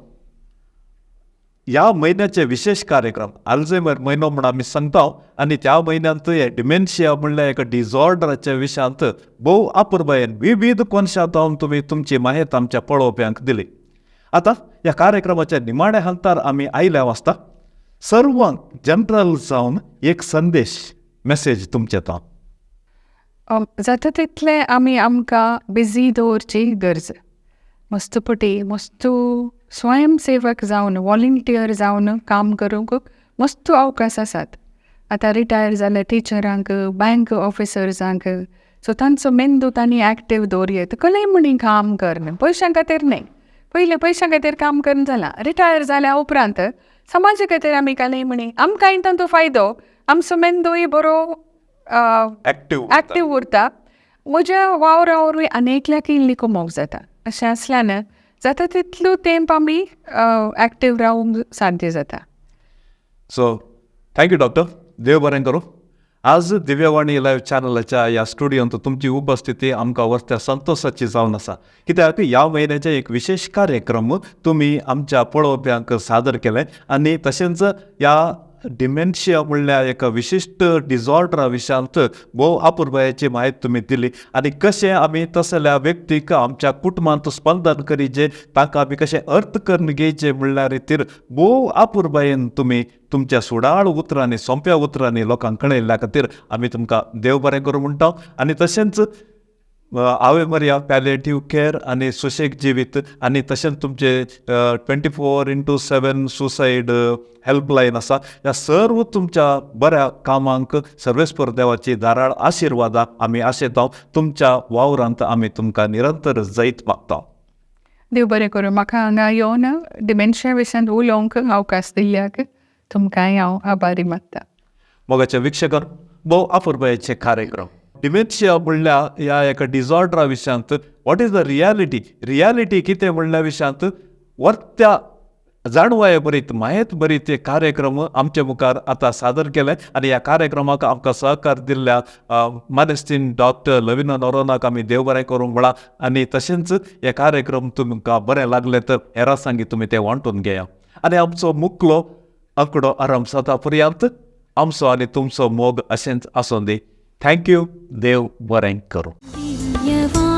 ह्या म्हयन्याचे विशेष कार्यक्रम आल्झायमर म्हयनो म्हूण आमी सांगता आनी त्या म्हयन्यांत हे डिमेन्शिया म्हणल्यार एका डिजॉर्डराच्या विशयांत भोव अपुर्बायेन विविध कोनशांत तुमी तुमची माहिती आमच्या पळोवप्यांक दिली. आतां ह्या कार्यक्रमाच्या निमाण्या हंतार आमी आयल्या वाजता सर्वांक जनरल जावन एक संदेश मेसेज तुमचे तां जाता तितले आमी आमकां बिजी दवरची गरज मस्तपटी स्वयंसेवक जावन वॉलंटियर जावन काम करूंक मस्त अवकाश आसात. आतां रिटायर जाल्या टिचरांक बँक ऑफिसर्सांक सो तांचो मेंदू तांणी एक्टीव दवरयेत कलय म्हणी काम करन पयशां खातीर न्हय पयले पयशां खातीर काम करून जालां रिटायर जाल्या उपरांत समाजा खातीर आमी कालय म्हणी आमकां तांचो फायदो आमचो मेंदूय बरो एक्टीव उरता. म्हज्या वावरावरूय आनेकल्याक इल्ली कमोवंक जाता अशें आसल्यान जाता तितलो तेंप आमी एक्टीव रावंक साध्य जाता. सो थँक्यू डॉक्टर देव बरें करूं. आज दिव्यवाणी लायव्ह चॅनलाच्या ह्या स्टुडियोंत तुमची उपस्थिती आमकां वर्त्या संतोशाची जावन आसा कित्याक ह्या म्हयन्याचे एक विशेष कार्यक्रम तुमी आमच्या पळोवप्यांक सादर केले आनी तशेंच ह्या डिमेन्शिया म्हणल्या एका विशिष्ट डिझॉर्डरा विशयांत भोव अपुरबायाची माहिती तुम्ही दिली आणि कशें आमी तसल्या व्यक्तीक आमच्या कुटुंबांत स्पंदन करीचे तांकां आमी कशें अर्थ करून घेवचे म्हणल्या रितीर भोव अपुरबायेन तुमी तुमच्या सुडाळ उतरांनी सोंप्या उतरांनी लोकांक कळयल्ल्या खातीर आमी तुमकां देव बरें करूं म्हणटा आनी तशेंच आवे मरिया पॅलिएटिव्ह केअर आणि सुशेग जिवीत आणि तशेंच तुमचे 24/7 सुसायड हेल्पलायन आसा. ह्या सर्व तुमच्या बऱ्या कामांक सर्वेस्पर देवाची धाराळ आशिर्वादां आमी आशेता. तुमच्या वावरांत आमी तुमकां निरंतर जैत मागता. देव बरें करूं. म्हाका हांगा येवन डिमेन्शिया विशयान उलोवंक अवकाश दिल्ल्याक तुमकांय हांव आभारी मानता. मोगाच्या विक्षकान भोव अपुरबायेचे कार्यक्रम डिमेन्शिया म्हणल्या ह्या एका डिझॉर्डरा विशयांत वॉट इज द रियालिटी कितें म्हणल्या विशयांत वर्त्या जाणवाये बरीत मायेत बरीत हे कार्यक्रम आमचे मुखार आतां सादर केले आनी ह्या कार्यक्रमाक आमकां सहकार दिल्ल्या मानेस्तीन डॉक्टर लविना नोरोनाक आमी देव बरें करूंक म्हणा आनी तशेंच हे कार्यक्रम तुमकां बरें लागले तर हेरां सांगी तुमी ते वांटून घेया आनी आमचो मुखलो आंकडो आराम जाता पर्यंत आमचो आनी तुमचो मोग अशेंच आसूं दी. थँक्यू. देव बरें करूं. दिव्यवाणी